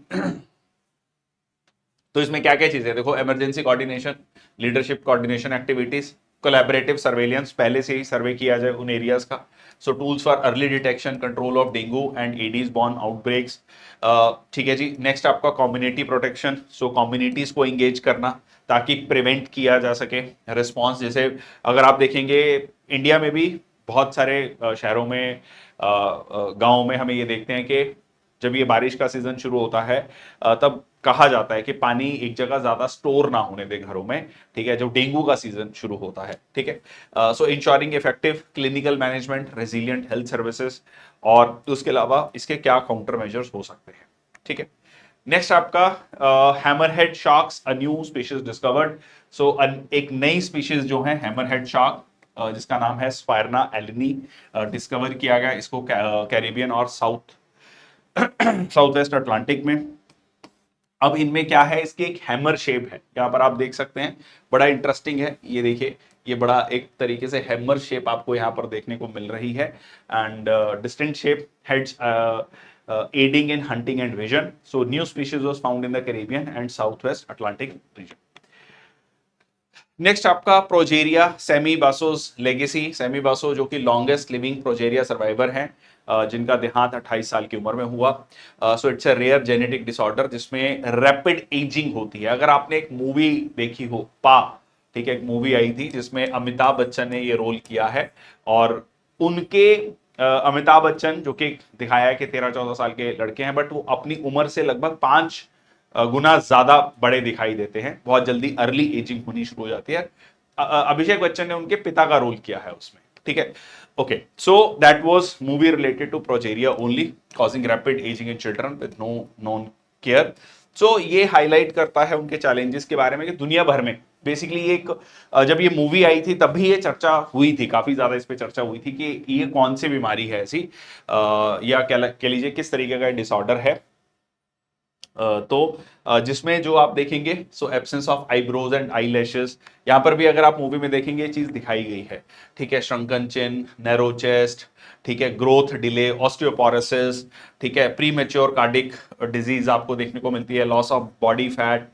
तो इसमें क्या क्या चीजें देखो, emergency coordination, leadership coordination activities, collaborative surveillance, पहले से ही सर्वे किया जाए उन एरियाज का। So tools for early detection control of dengue and Aedes borne outbreaks. ठीक है जी। नेक्स्ट आपका कम्युनिटी प्रोटेक्शन, सो कम्युनिटीज को एंगेज करना ताकि प्रिवेंट किया जा सके रिस्पॉन्स। जैसे अगर आप देखेंगे इंडिया में भी बहुत सारे शहरों में, गाँव में हमें ये देखते हैं कि जब ये बारिश का सीजन शुरू होता है तब कहा जाता है कि पानी एक जगह ज्यादा स्टोर ना होने दे घरों में। ठीक है, जब डेंगू का सीजन शुरू होता है। ठीक है, so ensuring effective clinical management, resilient health services, और उसके अलावा इसके क्या काउंटर मेजर्स हो सकते हैं। ठीक है, नेक्स्ट आपका hammerhead sharks, a new species discovered. So एक नई स्पीशीज जो है हैमरहेड शार्क, जिसका नाम है स्पायरना एलिनी, डिस्कवर किया गया इसको कैरिबियन और साउथ वेस्ट अटलांटिक में। अब इनमें क्या है, इसकी एक हैमर शेप है, यहां पर आप देख सकते हैं, बड़ा इंटरेस्टिंग है। ये देखिए, ये बड़ा एक तरीके से हैमर शेप आपको यहां पर देखने को मिल रही है, and distinct shape heads aiding in hunting and vision. So new species was found in the Caribbean and south west Atlantic region. Next आपका प्रोजेरिया सेमीबासोस लेगेसी, सेमीबासो जो कि लॉन्गेस्ट लिविंग प्रोजेरिया सर्वाइवर हैं, जिनका देहांत 28 साल की उम्र में हुआ। So it's a rare genetic disorder जिसमें रैपिड एजिंग होती है। अगर आपने एक मूवी देखी हो पा, ठीक है, एक मूवी आई थी जिसमें अमिताभ बच्चन ने ये रोल किया है, और उनके अमिताभ बच्चन जो कि दिखाया है कि 13-14 साल के लड़के हैं, बट वो अपनी उम्र से लगभग 5 गुना ज्यादा बड़े दिखाई देते हैं, बहुत जल्दी अर्ली एजिंग होनी शुरू हो जाती है। अभिषेक बच्चन ने उनके पिता का रोल किया है उसमें। ठीक है, okay, so that was movie related to progeria only, causing rapid ageing in children with no known cure. So ये हाईलाइट करता है उनके चैलेंजेस के बारे में कि दुनिया भर में बेसिकली एक जब ये मूवी आई थी तब भी ये चर्चा हुई थी, काफी ज्यादा इस पे चर्चा हुई थी कि ये कौन सी बीमारी है ऐसी, या कह लीजिए किस तरीके का डिसऑर्डर है। तो जिसमें जो आप देखेंगे so absence of eyebrows and eyelashes, यहां पर भी अगर आप मूवी में देखेंगे ये चीज दिखाई गई है। ठीक है, श्रंकन चिन, नैरो चेस्ट, ठीक है, ग्रोथ डिले, ऑस्टियोपोरोसिस, ठीक है, प्री मेच्योर कार्डिक डिजीज आपको देखने को मिलती है, लॉस ऑफ बॉडी फैट।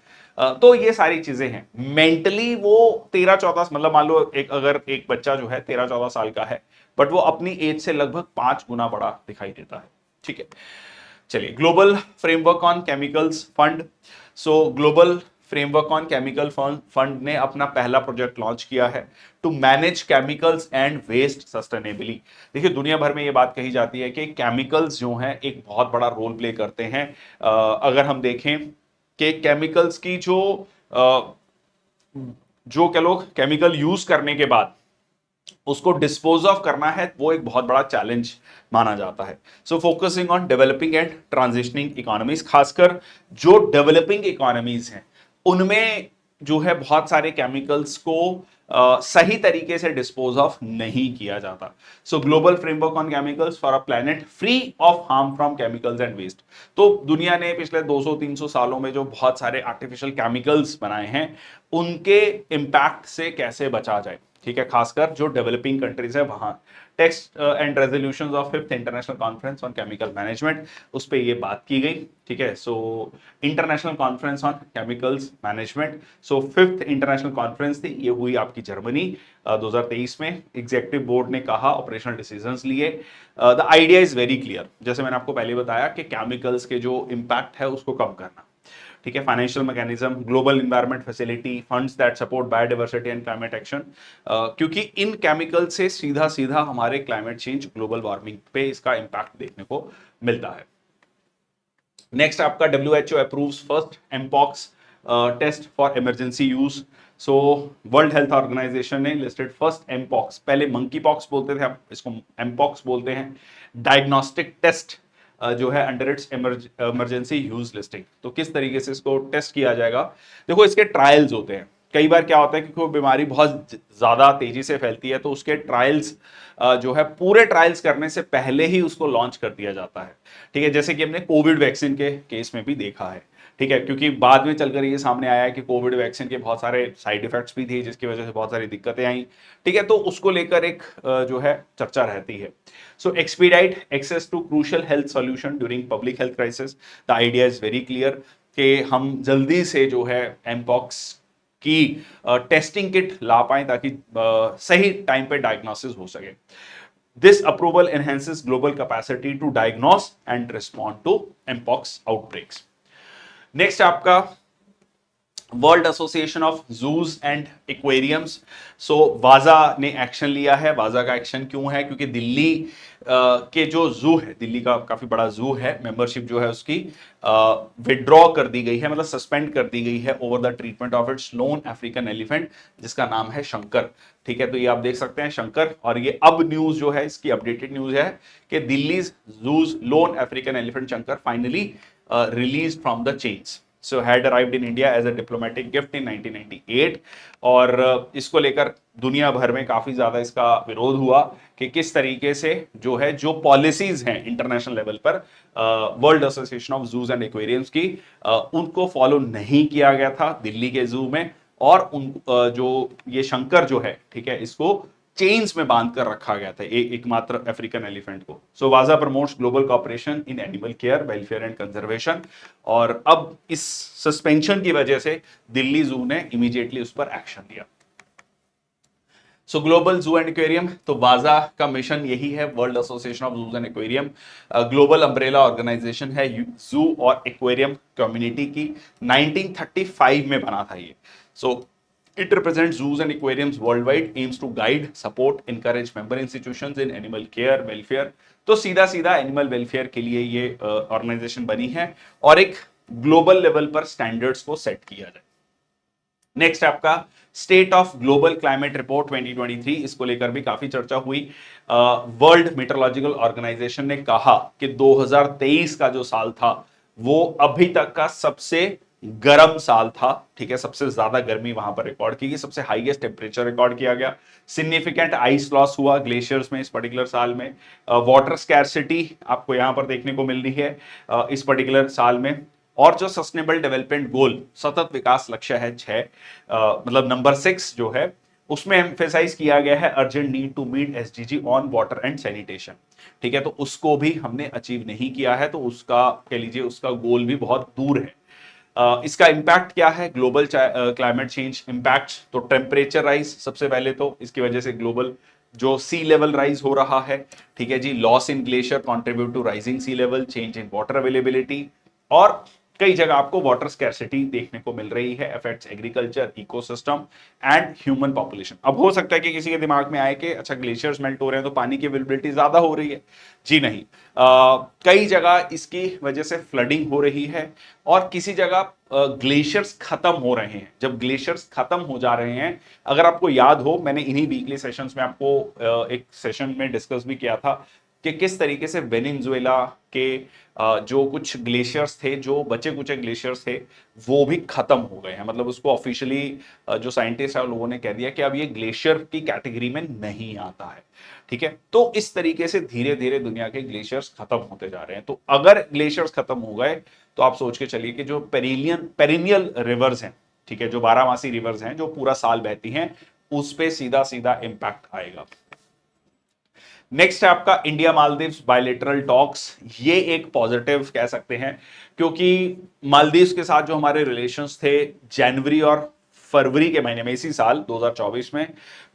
तो ये सारी चीजें हैं। मेंटली वो 13-14, मतलब मान लो एक अगर एक बच्चा जो है 13-14 साल का है, बट वो अपनी एज से लगभग 5 गुना बड़ा दिखाई देता है। ठीक है, चलिए, global framework on chemicals fund. So global framework on chemical fund ने अपना पहला प्रोजेक्ट लॉन्च किया है to manage chemicals and waste sustainably. देखिए, दुनिया भर में ये बात कही जाती है कि केमिकल्स जो हैं एक बहुत बड़ा रोल प्ले करते हैं। अगर हम देखें कि केमिकल्स की जो कह लो केमिकल यूज करने के बाद उसको डिस्पोज ऑफ करना है, वो एक बहुत बड़ा चैलेंज माना जाता है। So focusing on developing and transitioning economies, खासकर जो डेवलपिंग इकोनॉमीज हैं उनमें जो है बहुत सारे केमिकल्स को सही तरीके से डिस्पोज ऑफ नहीं किया जाता। So global framework on chemicals for a planet free of harm from chemicals and waste. तो दुनिया ने पिछले 200-300 सालों में जो बहुत सारे आर्टिफिशियल केमिकल्स बनाए हैं उनके इंपैक्ट से कैसे बचा जाए। ठीक है, खासकर जो डेवलपिंग कंट्रीज है वहां। Text and resolutions of 5th international conference on chemical management, उस पर ये बात की गई। ठीक है, so international conference on chemicals management, so 5th international conference थी, ये हुई आपकी जर्मनी 2023 में। एग्जीक्यूटिव बोर्ड ने कहा, ऑपरेशनल डिसीजंस लिए। The idea is very clear, जैसे मैंने आपको पहले बताया कि केमिकल्स के जो इंपैक्ट है उसको कम करना। ठीक है, financial mechanism, global environment facility, funds that support biodiversity and climate action, क्योंकि इन केमिकल से सीधा सीधा हमारे क्लाइमेट चेंज, ग्लोबल वार्मिंग पे इसका इंपैक्ट देखने को मिलता है। नेक्स्ट आपका WHO approves first mpox test for emergency use. So world health organisation ने लिस्टेड फर्स्ट एमपॉक्स, पहले मंकी पॉक्स बोलते थे, अब इसको एमपॉक्स बोलते हैं, डायग्नोस्टिक टेस्ट जो है under its emergency use listing. तो किस तरीके से इसको टेस्ट किया जाएगा, देखो इसके ट्रायल्स होते हैं। कई बार क्या होता है कि कोई बीमारी बहुत ज्यादा तेजी से फैलती है तो उसके ट्रायल्स जो है पूरे ट्रायल्स करने से पहले ही उसको लॉन्च कर दिया जाता है। ठीक है, जैसे कि हमने कोविड वैक्सीन के केस में भी देखा है। ठीक है, क्योंकि बाद में चलकर ये सामने आया है कि कोविड वैक्सीन के बहुत सारे साइड इफेक्ट्स भी थे जिसकी वजह से बहुत सारी दिक्कतें आई। ठीक है, तो उसको लेकर एक जो है चर्चा रहती है। So expedite access to crucial health solution during public health crisis, the idea is very clear कि हम जल्दी से जो है एमपॉक्स की टेस्टिंग किट ला पाए ताकि सही टाइम पे डायग्नोसिस हो सके। This approval enhances global capacity to diagnose and respond to mpox outbreaks. Next आपका world association of zoos and aquariums. So वाजा ने एक्शन लिया है। वाजा का एक्शन क्यों है, क्योंकि दिल्ली के जो जू है, दिल्ली का काफी बड़ा जू है, मेंबरशिप जो है उसकी विड्रॉ कर दी गई है, मतलब सस्पेंड कर दी गई है over the treatment of its loan African elephant जिसका नाम है शंकर। ठीक है, तो ये आप देख सकते हैं शंकर, और ये अब न्यूज जो है इसकी अपडेटेड न्यूज है कि Delhi zoo's lone African elephant Shankar finally release from the chains. So had arrived in India as a diplomatic gift in 1998, और इसको लेकर दुनिया भर में काफी ज्यादा इसका विरोध हुआ कि किस तरीके से जो है जो पॉलिसीज हैं इंटरनेशनल लेवल पर world association of zoos and aquariums की, उनको फॉलो नहीं किया गया था दिल्ली के जू में, और उन जो ये शंकर जो है, ठीक है, इसको चेन्स में बांध कर रखा गया था एकमात्र अफ्रीकन एलिफेंट को। सो वाजा promotes global cooperation in animal care, welfare and conservation, और अब इस सस्पेंशन की वजह से दिल्ली जू ने इमीडिएटली उस पर एक्शन लिया। So global zoo and aquarium, तो वाजा का मिशन यही है, world association of zoos and aquarium global umbrella organisation है जू और एक्वेरियम कम्युनिटी की। 1935 में बना था ये। सो it represents zoos and aquariums worldwide, aims to guide, support, encourage member institutions in animal care, welfare। तो सीधा सीधा एनिमल वेलफेयर के लिए ये ऑर्गेनाइजेशन बनी है और एक ग्लोबल लेवल पर स्टैंडर्ड्स को सेट किया जाए। नेक्स्ट आपका state of global climate report 2023, इसको लेकर भी काफी चर्चा हुई। वर्ल्ड मेट्रोलॉजिकल ऑर्गेनाइजेशन ने कहा कि 2023 का जो साल था वो अभी तक का सबसे गर्म साल था, ठीक है। सबसे ज्यादा गर्मी वहां पर रिकॉर्ड की गई, सबसे हाईएस्ट टेम्परेचर रिकॉर्ड किया गया। सिग्निफिकेंट आइस लॉस हुआ ग्लेशियर्स में इस पर्टिकुलर साल में। वाटर स्कैरसिटी आपको यहां पर देखने को मिल रही है इस पर्टिकुलर साल में। और जो सस्टेनेबल डेवलपमेंट गोल, सतत विकास लक्ष्य है 6, मतलब नंबर 6 जो है, उसमें एम्फेसाइज किया गया है urgent need to meet SDG on water and sanitation, ठीक है। तो उसको भी हमने अचीव नहीं किया है, तो उसका कह लीजिए उसका गोल भी बहुत दूर है। इसका इंपैक्ट क्या है, ग्लोबल क्लाइमेट चेंज इंपैक्ट, तो टेम्परेचर राइज सबसे पहले, तो इसकी वजह से ग्लोबल जो सी लेवल राइज हो रहा है, ठीक है जी। Loss in glacier contribute to rising sea level, change in water availability, और कई जगह आपको वाटर स्कैरसिटी देखने को मिल रही है, affects agriculture, ecosystem and human population. अब हो सकता है कि किसी के दिमाग में आए कि अच्छा ग्लेशियर्स मेल्ट हो रहे हैं तो पानी की अवेलेबिलिटी ज्यादा हो रही है। जी नहीं, कई जगह इसकी वजह से फ्लडिंग हो रही है, और किसी जगह ग्लेशियर्स खत्म हो रहे हैं। जब ग्लेशियर्स खत्म हो जा रहे हैं, अगर आपको याद हो, मैंने इन्हीं वीकली सेशंस में आपको एक सेशन में डिस्कस भी किया था कि किस तरीके से वेनेजुएला के जो कुछ ग्लेशियर्स थे, जो बचे कुचे ग्लेशियर्स थे, वो भी खत्म हो गए हैं। मतलब उसको ऑफिशियली जो साइंटिस्ट है लोगों ने कह दिया कि अब ये ग्लेशियर की कैटेगरी में नहीं आता है, ठीक है। तो इस तरीके से धीरे धीरे दुनिया के ग्लेशियर्स खत्म होते जा रहे हैं। तो अगर ग्लेशियर्स खत्म हो गए तो आप सोच के चलिए कि जो पेरिनियल रिवर्स हैं, ठीक है, जो बारहमासी रिवर्स हैं जो पूरा साल बहती हैं, उस पे सीधा सीधा इंपैक्ट आएगा। नेक्स्ट है आपका इंडिया मालदीव्स बायलेटरल टॉक्स। ये एक पॉजिटिव कह सकते हैं, क्योंकि मालदीव्स के साथ जो हमारे रिलेशंस थे जनवरी और फरवरी के महीने में इसी साल 2024 में,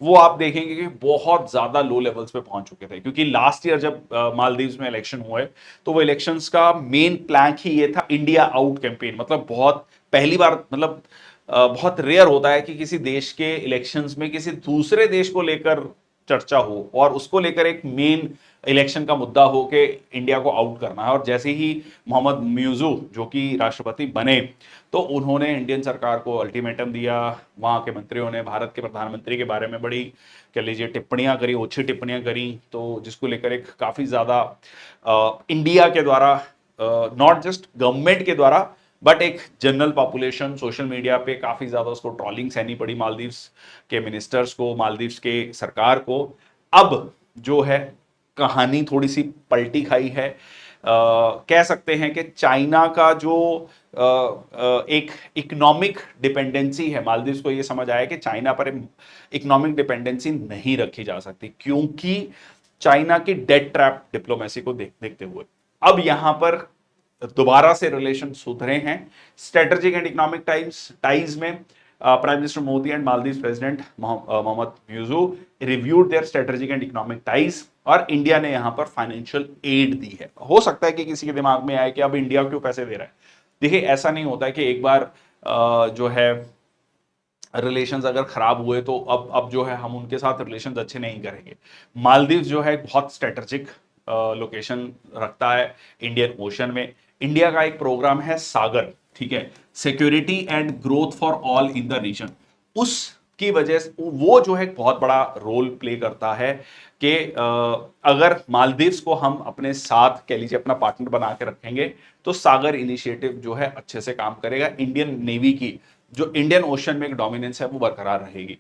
वो आप देखेंगे कि बहुत ज्यादा लो लेवल्स पे पहुंच चुके थे। क्योंकि लास्ट ईयर जब मालदीव्स में इलेक्शन हुए, तो वो इलेक्शंस का मेन प्लान ही ये था, इंडिया आउट कैंपेन। मतलब बहुत पहली बार, मतलब बहुत रेयर होता है कि किसी देश के इलेक्शंस में किसी दूसरे देश को लेकर चर्चा हो और उसको लेकर एक मेन इलेक्शन का मुद्दा हो कि इंडिया को आउट करना है। और जैसे ही मोहम्मद म्यूजू जो कि राष्ट्रपति बने, तो उन्होंने इंडियन सरकार को अल्टीमेटम दिया। वहां के मंत्रियों ने भारत के प्रधानमंत्री के बारे में बड़ी, कह लीजिए, टिप्पणियां करी, ओछी टिप्पणियां करी, तो जिसको लेकर एक काफी ज्यादा इंडिया के द्वारा, नॉट जस्ट गवर्नमेंट के द्वारा, बट एक जनरल पॉपुलेशन सोशल मीडिया पे काफी ज्यादा उसको ट्रोलिंग सहनी पड़ी, मालदीव्स के मिनिस्टर्स को, मालदीव्स के सरकार को। अब जो है कहानी थोड़ी सी पलटी खाई है। कह सकते हैं कि चाइना का जो एक इकोनॉमिक डिपेंडेंसी है, मालदीव्स को ये समझ आया कि चाइना पर इकोनॉमिक डिपेंडेंसी नहीं रखी जा सकती, क्योंकि चाइना की डेट ट्रैप डिप्लोमेसी को देखते हुए अब यहां पर दोबारा से रिलेशन सुधरे हैं। स्ट्रेटेजिक एंड इकोनॉमिक टाइज में prime minister Modi and Maldives president Mohamed Muizzu reviewed their strategic and economic ties, और इंडिया ने यहां पर फाइनेंशियल एड दी है। हो सकता है कि किसी के दिमाग में आए कि अब इंडिया क्यों पैसे दे रहा है। देखिए, ऐसा नहीं होता है कि एक बार जो है रिलेशंस अगर खराब हुए तो अब जो है हम उनके साथ रिलेशंस अच्छे नहीं करेंगे। मालदीव जो है बहुत स्ट्रेटेजिक लोकेशन रखता है इंडियन ओशन में। इंडिया का एक प्रोग्राम है सागर, ठीक है, security and growth for all in the region. उसकी वजह से वो जो है बहुत बड़ा रोल प्ले करता है कि अगर मालदीव्स को हम अपने साथ, कह लीजिए, अपना पार्टनर बना के रखेंगे, तो सागर इनिशिएटिव जो है अच्छे से काम करेगा। इंडियन नेवी की जो इंडियन ओशन में एक डोमिनेंस है वो बरकरार रहेगी।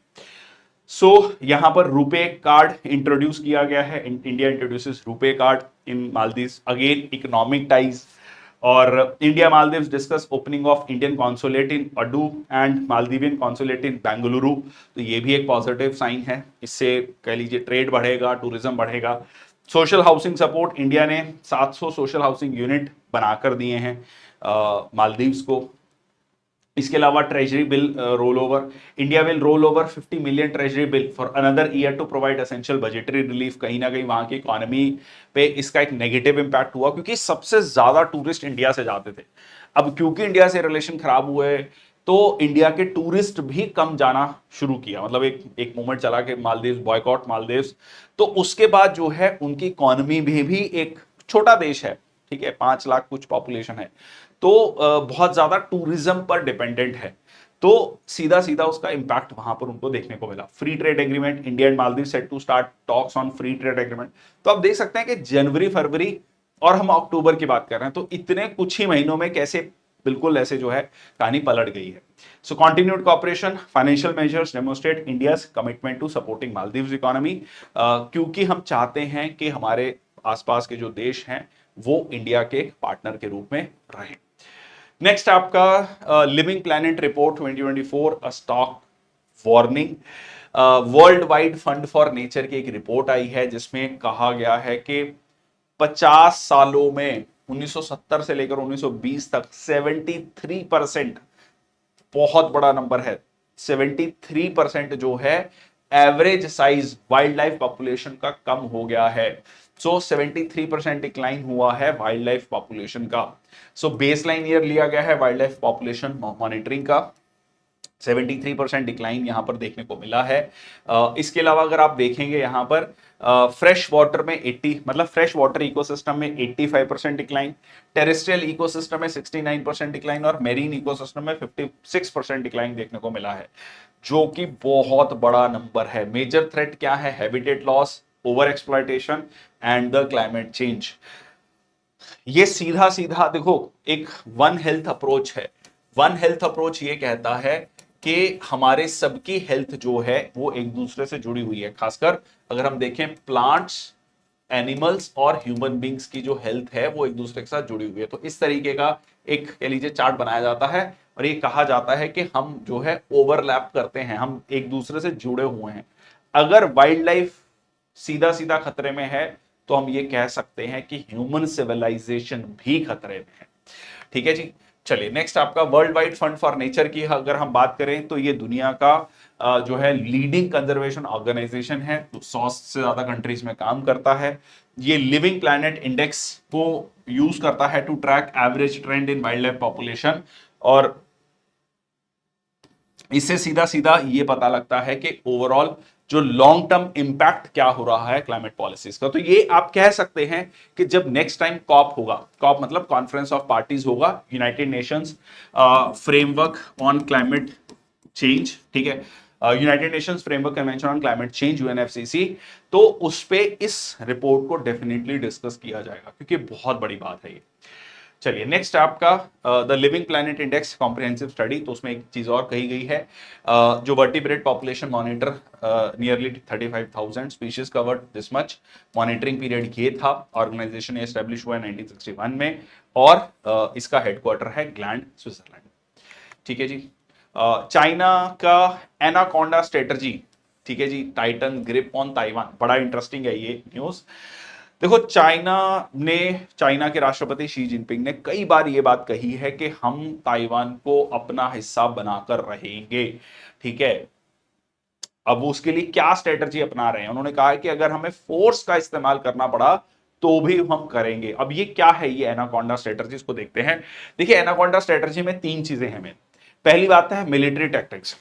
सो यहां पर रुपे कार्ड इंट्रोड्यूस किया गया है। India introduces RuPay card in Maldives, again economic ties. और India Maldives discuss opening of Indian consulate in Addu and Maldivian consulate in Bengaluru. तो ये भी एक पॉजिटिव साइन है, इससे कह लीजिए ट्रेड बढ़ेगा, टूरिज्म बढ़ेगा। सोशल हाउसिंग सपोर्ट, इंडिया ने 700 सोशल हाउसिंग यूनिट बनाकर दिए हैं मालदीव्स को। इसके अलावा treasury bill roll over, India will roll over 50 million treasury bill for another year to provide essential budgetary relief. कहीं ना कहीं वहां की इकोनॉमी पे इसका एक नेगेटिव इंपैक्ट हुआ, क्योंकि सबसे ज्यादा टूरिस्ट इंडिया से जाते थे। अब क्योंकि इंडिया से रिलेशन खराब हुए, तो इंडिया के टूरिस्ट भी कम जाना शुरू किया। मतलब एक एक मूवमेंट चला कि मालदीव्स बॉयकॉट मालदीव्स। तो उसके बाद जो है उनकी इकोनॉमी में भी, एक छोटा देश है, ठीक है, 5 लाख कुछ पॉपुलेशन है, तो बहुत ज्यादा टूरिज्म पर डिपेंडेंट है। तो सीधा सीधा उसका इंपैक्ट वहां पर उनको देखने को मिला। Free trade agreement, India and Maldives set to start talks on free trade agreement. तो आप देख सकते हैं कि जनवरी फरवरी और हम अक्टूबर की बात कर रहे हैं, तो इतने कुछ ही महीनों में कैसे बिल्कुल ऐसे जो है कहानी पलट गई है। So continued cooperation, financial measures demonstrate India's commitment to supporting Maldives economy, क्योंकि हम चाहते हैं कि हमारे आसपास के जो देश हैं वो इंडिया के पार्टनर के रूप में रहें। नेक्स्ट आपका living planet report 2024 a stock warning. World wide fund for nature की एक रिपोर्ट आई है जिसमें कहा गया है कि 50 सालों में 1970 से लेकर 1920 तक 73%, बहुत बड़ा नंबर है, 73% जो है average size wild life population का कम हो गया है। सो 73% डिक्लाइन हुआ है वाइल्ड लाइफ पॉपुलेशन का। सो बेसलाइन ईयर लिया गया है वाइल्ड लाइफ पॉपुलेशन मॉनिटरिंग का, 73% डिक्लाइन यहां पर देखने को मिला है। इसके अलावा अगर आप देखेंगे यहां पर फ्रेश वाटर में 80, मतलब फ्रेश वाटर इकोसिस्टम में 85% डिक्लाइन, टेरेस्ट्रियल इकोसिस्टम में 69% डिक्लाइन और मेरीन इकोसिस्टम में 56% डिक्लाइन देखने को मिला है, जो कि बहुत बड़ा नंबर है। मेजर थ्रेट क्या है? Habitat loss, over exploitation and the climate change. ये सीधा सीधा देखो एक वन हेल्थ अप्रोच है। वन हेल्थ अप्रोच ये कहता है कि हमारे सबकी हेल्थ जो है वो एक दूसरे से जुड़ी हुई है। खासकर अगर हम देखें प्लांट्स, एनिमल्स और ह्यूमन बींग्स की जो हेल्थ है वो एक दूसरे के साथ जुड़ी हुई है। तो इस तरीके का एक कह लीजिए चार्ट बनाया जाता है और ये कहा जाता है कि हम जो है ओवरलैप करते हैं, हम एक दूसरे से जुड़े हुए हैं। अगर वाइल्ड लाइफ सीधा सीधा खतरे में है तो हम ये कह सकते हैं कि ह्यूमन सिविलाइजेशन भी खतरे में है। ठीक है जी। चलिए नेक्स्ट आपका world wide fund for nature की अगर हम बात करें तो ये दुनिया का जो है लीडिंग कंजर्वेशन ऑर्गेनाइजेशन है, तो 100 से ज्यादा कंट्रीज में काम करता है। ये लिविंग प्लैनेट इंडेक्स को यूज करता है to track average trend in wildlife population, और इससे सीधा सीधा ये पता लगता है कि ओवरऑल जो लॉन्ग टर्म इंपैक्ट क्या हो रहा है क्लाइमेट पॉलिसीज का। तो ये आप कह सकते हैं कि जब नेक्स्ट टाइम कॉप होगा, कॉप मतलब कॉन्फ्रेंस ऑफ पार्टीज होगा, United Nations framework on climate change, ठीक है, United Nations framework convention on climate change UNFCCC, तो उस पे इस रिपोर्ट को डेफिनेटली डिस्कस किया जाएगा क्योंकि बहुत बड़ी बात है ये। चलिए नेक्स्ट आपका the living planet index comprehensive study, तो उसमें एक चीज और कही गई है, जो vertebrate population monitor nearly 35,000 species covered this much, monitoring period ये था, ऑर्गेनाइजेशन एस्टेब्लिश हुआ है 1961 में और इसका हेडक्वार्टर है ग्लैंड, स्विट्जरलैंड। ठीक है जी। चाइना का एनाकोंडा स्ट्रेटजी, ठीक है जी, टाइटन ग्रिप ऑन ताइवान, बड़ा इंटरेस्टिंग है ये न्यूज। देखो चाइना के राष्ट्रपति शी जिनपिंग ने कई बार ये बात कही है कि हम ताइवान को अपना हिस्सा बनाकर रहेंगे। ठीक है, अब उसके लिए क्या स्ट्रेटजी अपना रहे हैं? उन्होंने कहा है कि अगर हमें फोर्स का इस्तेमाल करना पड़ा तो भी हम करेंगे। अब ये क्या है ये एनाकोंडा स्ट्रेटजी, इसको देखते हैं। देखिए एनाकोंडा स्ट्रेटजी में 3 चीजें हैं मेन। पहली बात है मिलिट्री टैक्टिक्स।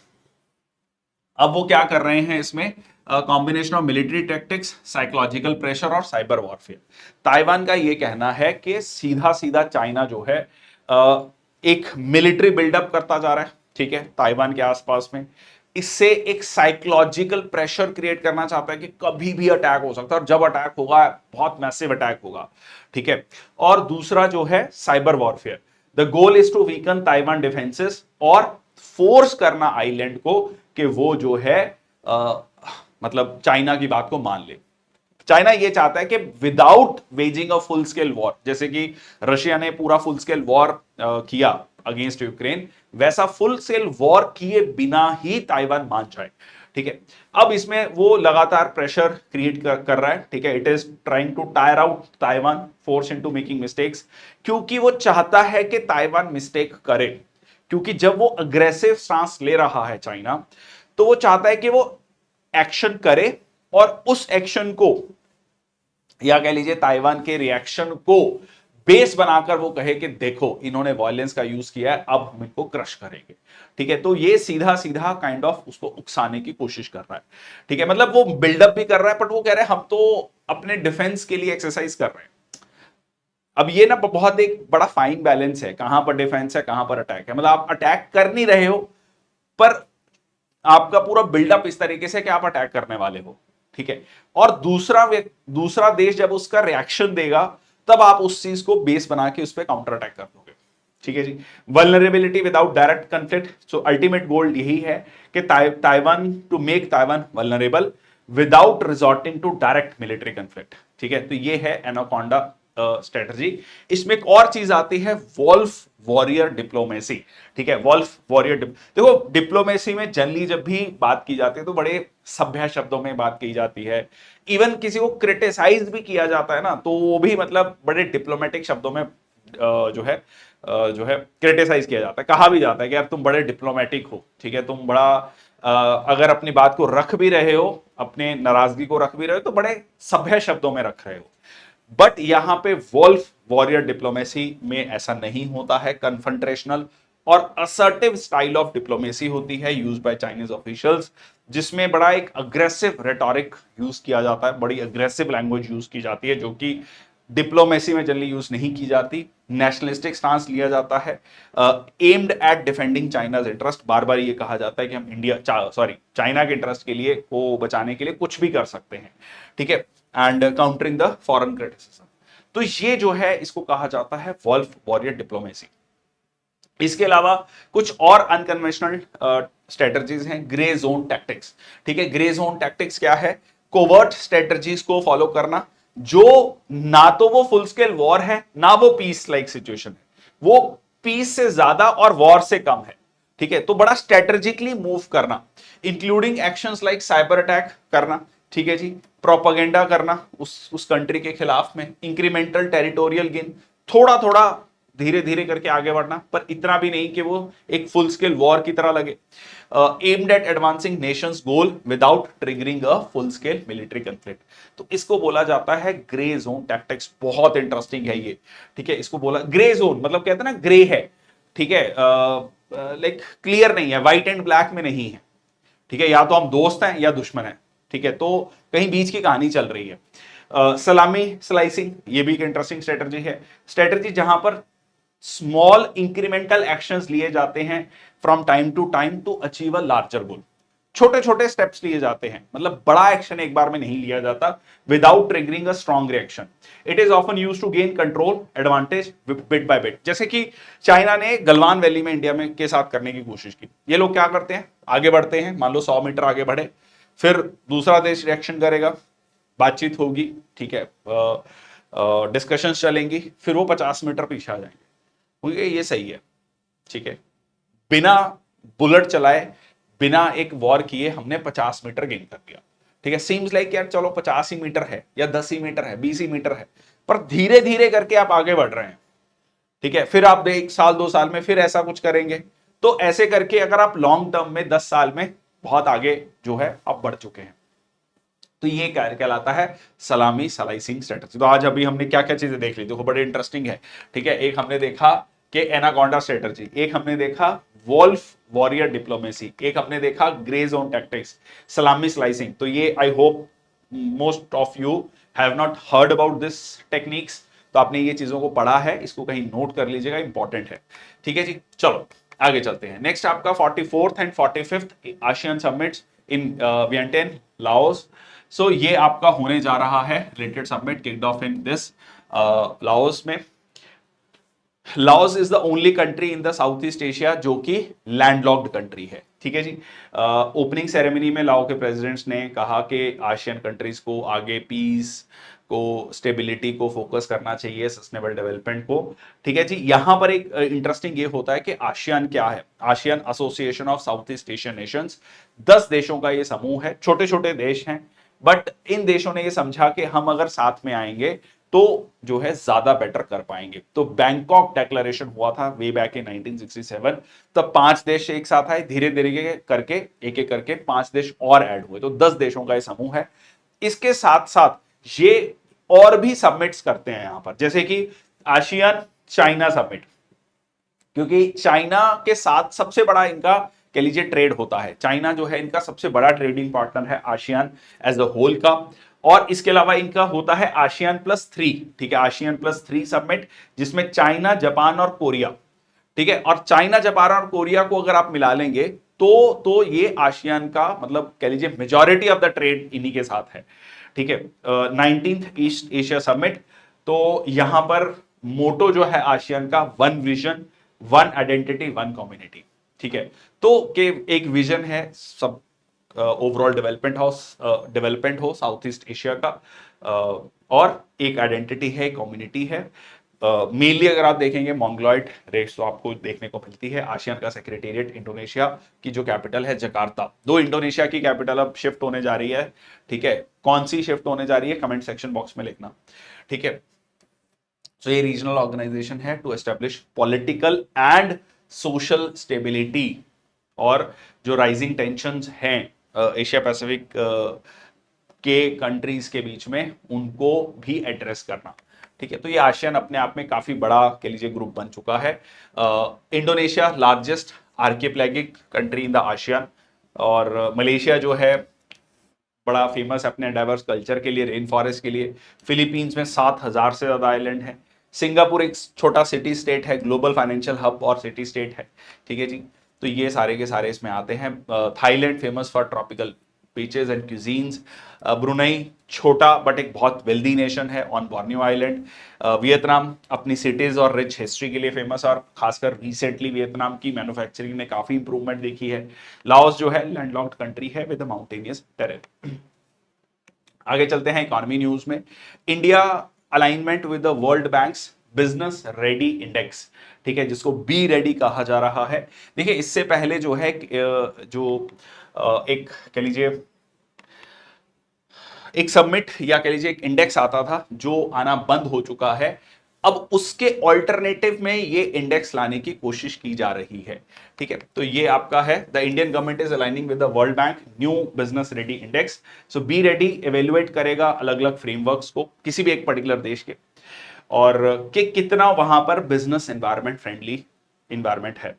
अब वो क्या कर रहे हैं इसमें? Combination of military tactics, psychological pressure और साइबर वॉरफेयर। ताइवान का ये कहना है कि सीधा सीधा चाइना जो है एक मिलिट्री बिल्डअप करता जा रहा है, ठीक है, ताइवान के आसपास में। इससे एक साइकोलॉजिकल प्रेशर क्रिएट करना चाहता है कि कभी भी अटैक हो सकता है और जब अटैक होगा बहुत मैसिव अटैक होगा। ठीक है, और दूसरा जो है cyber warfare. The goal is to weaken Taiwan defences और फोर्स करना आइलैंड को कि वो जो है मतलब चाइना की बात को मान ले। चाइना ये चाहता है कि without waging a full scale war, जैसे कि रशिया ने पूरा फुल स्केल वॉर किया अगेंस्ट यूक्रेन, वैसा फुल स्केल वॉर किए बिना ही ताइवान मान जाए। ठीक है, अब इसमें वो लगातार प्रेशर क्रिएट कर रहा है। ठीक है, it is trying to tire out Taiwan, force into making mistakes, क्योंकि वो चाहता है कि ताइवान मिस्टेक करे। क्योंकि जब वो अग्रेसिव स्टांस ले रहा है चाइना, तो वो चाहता है कि वो एक्शन करे और उस एक्शन को या कह लीजिए ताइवान के रिएक्शन को बेस बनाकर वो कहे कि देखो इन्होंने वायलेंस का यूज किया है, अब हम इनको क्रश करेंगे। ठीक है, तो ये सीधा सीधा काइंड ऑफ उसको उकसाने की कोशिश कर रहा है। ठीक है, मतलब वो बिल्डअप भी कर रहा है बट वो कह रहे हैं हम तो अपने डिफेंस के लिए एक्सरसाइज कर रहे हैं। अब ये ना बहुत एक बड़ा फाइन बैलेंस है, कहां पर डिफेंस है कहां पर अटैक है। मतलब आप अटैक कर नहीं रहे हो पर आपका पूरा बिल्डअप इस तरीके से कि आप अटैक करने वाले हो। ठीक है, और दूसरा देश जब उसका रिएक्शन देगा तब आप उस चीज को बेस बना के उस पर काउंटर अटैक कर दोगे। ठीक है जी। Vulnerability without direct conflict, so ultimate goal यही है कि Taiwan to make Taiwan vulnerable without resorting to direct military conflict. ठीक है, तो ये है एनाकोंडा स्ट्रेटजी। इसमें एक और चीज आती है वॉल्फ वॉरियर डिप्लोमेसी। ठीक है, वॉल्फ वॉरियर देखो, डिप्लोमेसी में जनरली जब भी बात की जाती है तो बड़े सभ्य शब्दों में बात की जाती है। इवन किसी को क्रिटिसाइज भी किया जाता है ना, तो वो भी मतलब बड़े डिप्लोमेटिक शब्दों में जो है क्रिटिसाइज किया जाता है, कहा भी जाता है कि यार तुम बड़े डिप्लोमेटिक हो। ठीक है, तुम बड़ा अगर अपनी बात को रख भी रहे हो, अपने नाराजगी को रख भी रहे हो, तो बड़े सभ्य शब्दों में रख रहे हो। बट यहां पे वॉल्फ वॉरियर डिप्लोमेसी में ऐसा नहीं होता है। कन्फ्रंटेशनल और असर्टिव स्टाइल ऑफ डिप्लोमेसी होती है यूज बाय चाइनीज ऑफिशियल्स, जिसमें बड़ा एक अग्रेसिव रेटोरिक यूज किया जाता है, बड़ी अग्रेसिव लैंग्वेज यूज की जाती है, जो कि डिप्लोमेसी में जनरली यूज नहीं की जाती। नेशनलिस्टिक स्टांस लिया जाता है, aimed at defending China's interest. बार बार ये कहा जाता है कि हम चाइना के इंटरेस्ट के लिए, को बचाने के लिए कुछ भी कर सकते हैं। ठीक है, and countering the foreign criticism. तो ये जो है इसको कहा जाता है वॉल्फ वॉरियर डिप्लोमेसी। इसके अलावा कुछ और अनकन्वेंशनल स्ट्रेटजीज हैं, ग्रे जोन टैक्टिक्स। ठीक है, ग्रे जोन टैक्टिक्स क्या है? कोवर्ट स्ट्रेटजीज को फॉलो करना, जो ना तो वो फुल स्केल वॉर है, ना वो पीस लाइक सिचुएशन है, वो पीस से ज्यादा और वॉर से कम है। ठीक है, तो बड़ा स्ट्रेटेजिकली मूव करना, including actions like cyber attack करना। ठीक है जी, प्रोपागेंडा करना उस कंट्री के खिलाफ में, इंक्रीमेंटल टेरिटोरियल गेन, थोड़ा थोड़ा धीरे धीरे करके आगे बढ़ना, पर इतना भी नहीं कि वो एक फुल स्केल वॉर की तरह लगे। Aimed at advancing Nations goal without triggering a full scale military conflict. तो इसको बोला जाता है ग्रे जोन टैक्टिक्स। बहुत इंटरेस्टिंग है ये। ठीक है, इसको बोला ग्रे जोन, मतलब कहते हैं ना ग्रे है। ठीक है, लाइक क्लियर नहीं है, व्हाइट एंड ब्लैक में नहीं है। ठीक है, या तो हम दोस्त हैं या दुश्मन हैं। ठीक है, तो कहीं बीच की कहानी चल रही है। सलामी स्लाइसिंग, ये भी एक इंटरेस्टिंग स्ट्रेटजी है। स्ट्रेटजी जहां पर स्मॉल इंक्रीमेंटल एक्शंस लिए जाते हैं from time to time to achieve a larger goal. छोटे छोटे स्टेप्स लिए जाते हैं, मतलब बड़ा एक्शन एक बार में नहीं लिया जाता, without triggering a strong reaction. It is often used to gain control advantage bit by bit. जैसे कि चाइना ने गलवान वैली में इंडिया में के साथ करने की कोशिश की। ये लोग क्या करते हैं, आगे बढ़ते हैं, मान लो 100 मीटर आगे बढ़े, फिर दूसरा देश रिएक्शन करेगा, बातचीत होगी, ठीक है, डिस्कशंस चलेंगी, फिर वो 50 मीटर पीछे आ जाएंगे। ये सही है। ठीक है, बिना बुलेट चलाए, बिना एक वॉर किए हमने 50 मीटर गेन कर लिया। ठीक है, सीम्स लाइक यार चलो 50 ही मीटर है या 10 ही मीटर है, 20 ही मीटर है, पर धीरे धीरे करके आप आगे बढ़ रहे हैं। ठीक है, फिर आप 1 साल 2 साल में फिर ऐसा कुछ करेंगे, तो ऐसे करके अगर आप लॉन्ग टर्म में 10 साल में बहुत आगे जो है आप बढ़ चुके हैं। तो ये कहलाता है सलामी स्लाइसिंग स्ट्रेटजी। तो आज अभी हमने क्या क्या चीजें देख ली, देखो बड़े इंटरेस्टिंग है। ठीक है, एक हमने देखा कि एनाकोंडा स्ट्रेटजी, एक हमने देखा वॉल्फ वॉरियर डिप्लोमेसी, एक हमने देखा ग्रे जोन टैक्टिक्स, सलामी स्लाइसिंग। तो ये I hope most of you have not heard about this techniques. तो आपने ये चीजों को पढ़ा है, इसको कहीं नोट कर लीजिएगा, इंपॉर्टेंट है। ठीक है जी, चलो आगे चलते हैं। नेक्स्ट आपका 44th and 45th ASEAN summits in Vientiane Laos. So ये आपका होने जा रहा है related summit kicked off in this Laos में। Laos is the only country in the south east Asia जो कि लैंडलॉक्ड कंट्री है। ठीक है जी, ओपनिंग सेरेमनी में लाओ के प्रेसिडेंट्स ने कहा कि आसियान कंट्रीज को आगे पीस को, स्टेबिलिटी को फोकस करना चाहिए, सस्टेनेबल डेवलपमेंट को। ठीक है जी, यहां पर एक इंटरेस्टिंग ये होता है कि आसियान क्या है? ASEAN association of south east Asian Nations, 10 देशों का ये समूह है, छोटे छोटे देश हैं, बट इन देशों ने ये समझा कि हम अगर साथ में आएंगे तो जो है ज्यादा बेटर कर पाएंगे। तो बैंकॉक डेक्लेरेशन हुआ था वे बैक इन 1967, तब 5 देश एक साथ आए, धीरे धीरे करके एक एक करके 5 देश और ऐड हुए, तो 10 देशों का ये समूह है। इसके साथ साथ ये और भी समिट्स करते हैं यहां पर, जैसे कि आसियान चाइना समिट, क्योंकि चाइना के साथ सबसे बड़ा इनका कह लीजिए ट्रेड होता है। चाइना जो है इनका सबसे बड़ा ट्रेडिंग पार्टनर है आसियान एज अ होल का। और इसके अलावा इनका होता है आसियान +3। ठीक है, आसियान +3 समिट, जिसमें चाइना, जापान और कोरिया। ठीक है, और चाइना, जापान और कोरिया को अगर आप मिला लेंगे तो ये आसियान का मतलब कह लीजिए मेजॉरिटी ऑफ द ट्रेड इन्हीं के साथ है। ठीक है, 19th ईस्ट एशिया समिट, तो यहां पर मोटो जो है आसियान का one vision one identity one community. ठीक है, तो के एक विजन है सब ओवरऑल डेवलपमेंट हो साउथ ईस्ट एशिया का, और एक आइडेंटिटी है, कम्युनिटी है। मेनली अगर आप देखेंगे मोंगलॉइड रेस तो आपको देखने को मिलती है। आसियान का सेक्रेटेरिएट इंडोनेशिया की जो कैपिटल है जकार्ता, दो इंडोनेशिया की कैपिटल अब शिफ्ट होने जा रही है। ठीक है, कौन सी शिफ्ट होने जा रही है कमेंट सेक्शन बॉक्स में लिखना। ठीक है, तो ये रीजनल ऑर्गेनाइजेशन है to establish political and social stability, और जो राइजिंग टेंशंस हैं एशिया पैसिफिक के कंट्रीज के बीच में, उनको भी एड्रेस करना। ठीक है, तो ये आसियान अपने आप में काफी बड़ा कह लीजिए ग्रुप बन चुका है। Indonesia largest archipelagic country in the ASEAN, और मलेशिया जो है बड़ा फेमस है अपने डाइवर्स कल्चर के लिए, रेन फॉरेस्ट के लिए। फिलीपींस में 7,000 से ज्यादा आइलैंड है। सिंगापुर एक छोटा सिटी स्टेट है, ग्लोबल फाइनेंशियल हब और सिटी स्टेट है। ठीक है जी, तो ये सारे के सारे इसमें आते हैं। Thailand famous for tropical beaches and cuisines. Brunei छोटा बट एक बहुत वेल्दी नेशन है ऑन बोर्नियो आइलैंड। वियतनाम अपनी सिटीज और रिच हिस्ट्री के लिए फेमस है, और खासकर रिसेंटली वियतनाम की मैन्युफैक्चरिंग ने काफी इंप्रूवमेंट देखी है। लाओस जो है लैंडलॉक्ड कंट्री है विद माउंटेनियस टेरेन। आगे चलते हैं इकोनॉमी न्यूज में। India alignment with the world banks business ready index, ठीक है, जिसको बी रेडी कहा जा रहा है। देखिए इससे पहले जो है एक कह लीजिए एक सबमिट या कह लीजिए एक इंडेक्स आता था जो आना बंद हो चुका है। अब उसके ऑल्टरनेटिव में ये इंडेक्स लाने की कोशिश की जा रही है। ठीक है, तो ये आपका है the Indian government is aligning with the world bank new business ready index. So be ready evaluate करेगा अलग अलग फ्रेमवर्क्स को किसी भी एक पर्टिकुलर देश के, और कि कितना वहां पर बिजनेस एनवायरमेंट फ्रेंडली एनवायरमेंट है।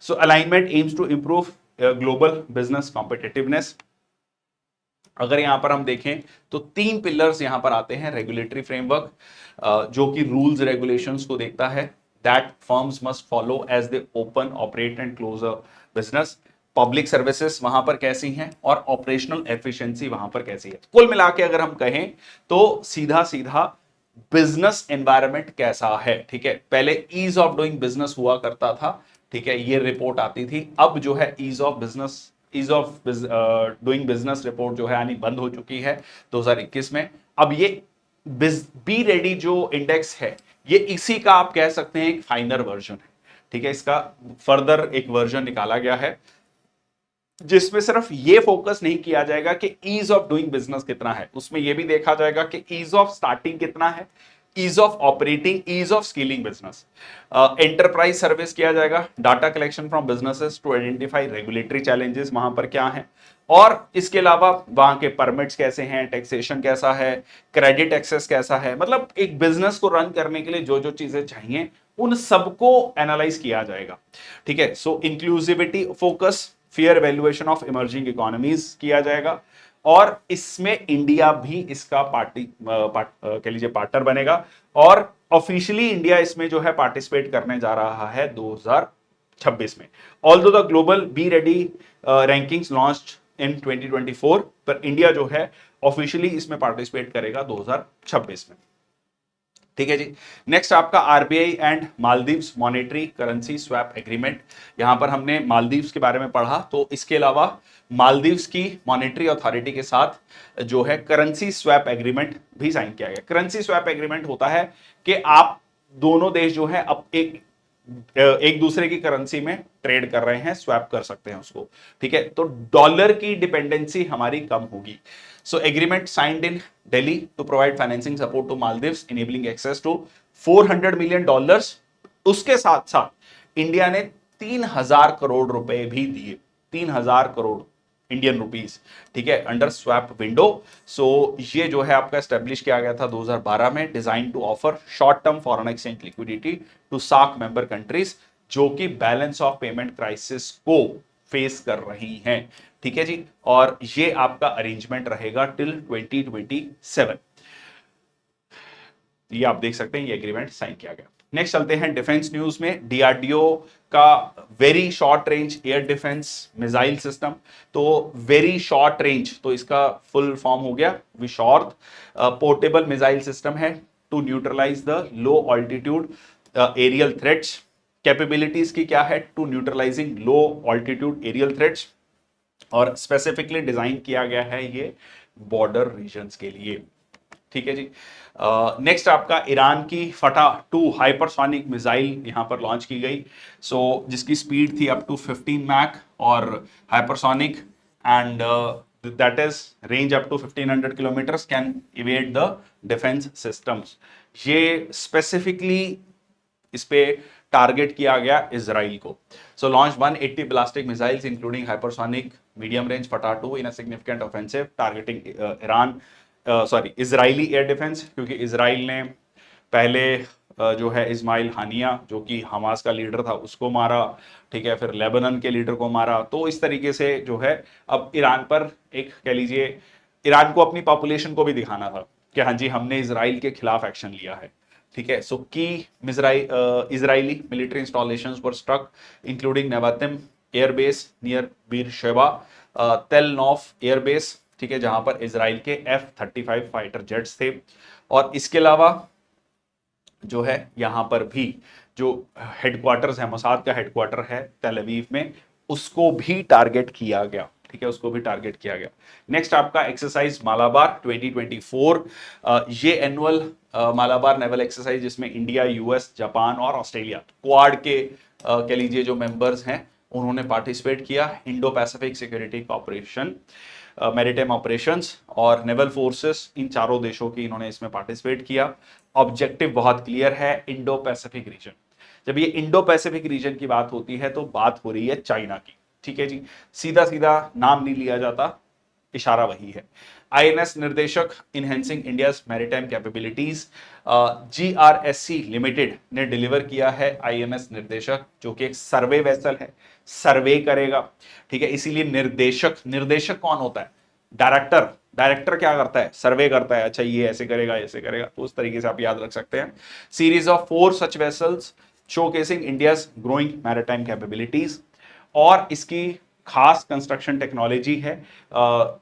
So alignment aims to improve global business competitiveness. अगर यहां पर हम देखें तो तीन पिलर्स यहां पर आते हैं। रेगुलेटरी फ्रेमवर्क जो कि रूल्स रेगुलेशंस को देखता है, that firms must follow as they open operate and close a business. Public services वहां पर कैसी हैं और ऑपरेशनल एफिशिएंसी वहां पर कैसी है। कुल मिला के अगर हम कहें तो सीधा सीधा बिजनेस एनवायरनमेंट कैसा है। ठीक है, पहले ईज ऑफ डूइंग बिजनेस हुआ करता था। ठीक है, ये रिपोर्ट आती थी। अब जो है ease of doing business report जो है आनी बंद हो चुकी है 2021 में। अब ये बी रेडी जो इंडेक्स है, ये इसी का आप कह सकते हैं एक फाइनल वर्जन है। ठीक है, इसका फर्दर एक वर्जन निकाला गया है जिसमें सिर्फ ये फोकस नहीं किया जाएगा कि ईज ऑफ डूइंग बिजनेस कितना है, उसमें यह भी देखा जाएगा कि ईज ऑफ स्टार्टिंग कितना है, ease of operating, ease of scaling business. Enterprise service किया जाएगा, data collection from businesses to identify regulatory challenges वहां पर क्या है, और इसके अलावा वहां के परमिट्स कैसे हैं, टैक्सेशन कैसा है, क्रेडिट एक्सेस कैसा है। मतलब एक बिजनेस को रन करने के लिए जो जो चीजें चाहिए उन सबको एनालाइज किया जाएगा। ठीक है, so inclusivity focus, fair valuation of emerging economies किया जाएगा, और इसमें इंडिया भी इसका कह लीजिए पार्टनर बनेगा, और ऑफिशियली इंडिया इसमें जो है पार्टिसिपेट करने जा रहा है 2026 में। Although the global be ready rankings launched in 2024, पर इंडिया जो है ऑफिशियली इसमें पार्टिसिपेट करेगा 2026 में। ठीक है जी, नेक्स्ट आपका RBI and Maldives monetary currency swap agreement. यहां पर हमने मालदीव्स के बारे में पढ़ा, तो इसके अलावा मालदीव्स की मॉनेटरी अथॉरिटी के साथ जो है करेंसी स्वैप एग्रीमेंट भी साइन किया गया। करेंसी स्वैप एग्रीमेंट होता है कि आप दोनों देश जो है अब एक दूसरे की करेंसी में ट्रेड कर रहे हैं, स्वैप कर सकते हैं उसको। ठीक है, तो डॉलर की डिपेंडेंसी हमारी कम होगी। So agreement signed in Delhi to provide financing support to Maldives enabling access to $400 million. उसके साथ साथ इंडिया ने 3,000 करोड़ रुपए भी दिए, 3,000 करोड़ इंडियन रुपीस। ठीक है, अंडर स्वैप विंडो। सो ये जो है आपका एस्टेब्लिश किया गया था 2012 में, design to offer short term foreign exchange liquidity to SAARC member countries जो कि बैलेंस ऑफ पेमेंट क्राइसिस को फेस कर रही हैं। ठीक है जी, और ये आपका अरेंजमेंट रहेगा टिल 2027। ये आप देख सकते हैं, ये एग्रीमेंट साइन किया गया। नेक्स्ट चलते हैं डिफेंस न्यूज में। डीआरडीओ का very short range air defence missile system, तो वेरी शॉर्ट रेंज तो इसका फुल फॉर्म हो गया विशॉर्थ। पोर्टेबल मिसाइल सिस्टम है to neutralise the low altitude aerial threats. Capabilities की क्या है, to neutralising low altitude aerial threats, और स्पेसिफिकली डिजाइन किया गया है ये बॉर्डर रीजन्स के लिए। ठीक है जी। नेक्स्ट आपका ईरान की फटा 2 हाइपरसोनिक मिसाइल यहां पर लॉन्च की गई। जिसकी स्पीड थी अप टू 15 मैक और hypersonic, and that is range up to 1500 kilometres, can evade the defence systems. ये स्पेसिफिकली इस पे टारगेट किया गया इजराइल को। Launch 180 ballistic missiles including hypersonic medium range Fattah 2 in a significant offensive targeting Iran Israeli air defence, क्योंकि इजराइल ने पहले जो है इस्माइल हानिया जो कि हमास का लीडर था उसको मारा, ठीक है, फिर लेबनान के लीडर को मारा। तो इस तरीके से जो है अब ईरान पर एक कह लीजिए, ईरान को अपनी पॉपुलेशन को भी दिखाना था कि हाँ जी हमने इजराइल के खिलाफ एक्शन लिया है। ठीक है, so key Israeli military installations were struck including Nevatim airbase near Beersheba, Tel Nof airbase, ठीक है, जहां पर इजराइल के F-35 फाइटर जेट्स थे। और इसके अलावा जो है यहां पर भी जो हेडक्वार्टर्स है, मोसाद का हेडक्वार्टर है तेल अवीव में, उसको भी टारगेट किया गया। ठीक है, उसको भी टारगेट किया गया। नेक्स्ट आपका एक्सरसाइज मालाबार 2024, ये एनुअल मालाबार नेवल एक्सरसाइज जिसमें इंडिया, यूएस, जापान और ऑस्ट्रेलिया क्वाड के कह लीजिए जो मेंबर्स हैं उन्होंने पार्टिसिपेट किया। Indo Pacific security corporation, maritime operations और नेवल फोर्सेस, इन चारों देशों की इन्होंने इसमें पार्टिसिपेट किया। ऑब्जेक्टिव बहुत क्लियर है, इंडो पैसिफिक रीजन। जब ये इंडो पैसिफिक रीजन की बात होती है तो बात हो रही है चाइना की। ठीक है जी, सीधा सीधा नाम नहीं लिया जाता, इशारा वही है। आईएनएस निर्देशक enhancing India's maritime capabilities, GRSC limited ने डिलीवर किया है आईएनएस निर्देशक, जो कि एक सर्वे वेसल है, सर्वे करेगा। ठीक है, इसीलिए निर्देशक, निर्देशक कौन होता है, डायरेक्टर। डायरेक्टर क्या करता है, सर्वे करता है, अच्छा ये ऐसे करेगा ऐसे करेगा, तो उस तरीके से आप याद रख सकते हैं। Series of 4 such vessels showcasing India's growing maritime capabilities, और इसकी खास कंस्ट्रक्शन टेक्नोलॉजी है,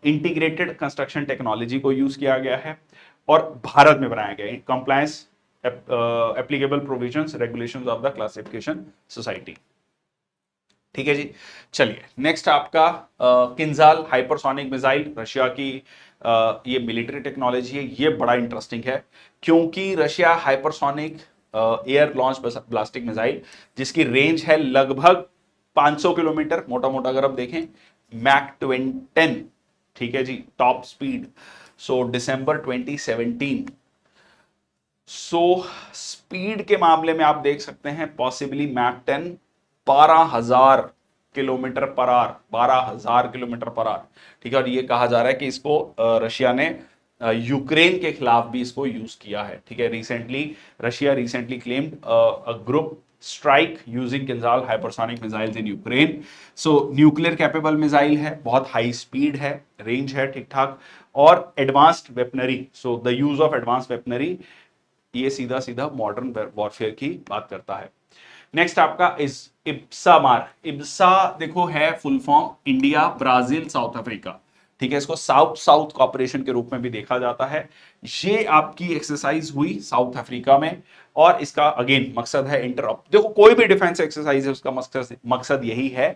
इंटीग्रेटेड कंस्ट्रक्शन टेक्नोलॉजी को यूज किया गया है और भारत में बनाया गया है। Compliance applicable provisions regulations of the classification society. ठीक है जी, चलिए नेक्स्ट आपका किंजाल हाइपरसोनिक मिसाइल, रशिया की ये मिलिट्री टेक्नोलॉजी है। ये बड़ा इंटरेस्टिंग है क्योंकि Russia hypersonic air launch ballistic missile जिसकी रेंज है लगभग 500 किलोमीटर, मोटा मोटा अगर आप देखें, मैक 10, ठीक है जी, टॉप स्पीड। दिसंबर 2017। स्पीड के मामले में आप देख सकते हैं possibly Mach 10 12,000 kilometre per hour, 12,000 kilometre per hour. ठीक है, और ये कहा जा रहा है कि इसको रशिया ने यूक्रेन के खिलाफ भी इसको यूज किया है। ठीक है, Russia recently claimed a group strike using Kinzhal hypersonic missiles in Ukraine. Nuclear capable missile है, बहुत हाई स्पीड है, रेंज है ठीक ठाक, और advanced weaponry. The use of advanced weaponry, ये सीधा सीधा मॉडर्न वॉरफेयर की बात करता है। नेक्स्ट आपका इस इब्सामार, इब्सा देखो है full form India, Brazil, south Africa. ठीक है, इसको साउथ साउथ कॉपरेशन के रूप में भी देखा जाता है। ये आपकी एक्सरसाइज हुई साउथ अफ्रीका में, और इसका अगेन मकसद है इंटरऑप। देखो कोई भी डिफेंस एक्सरसाइज है उसका मकसद यही है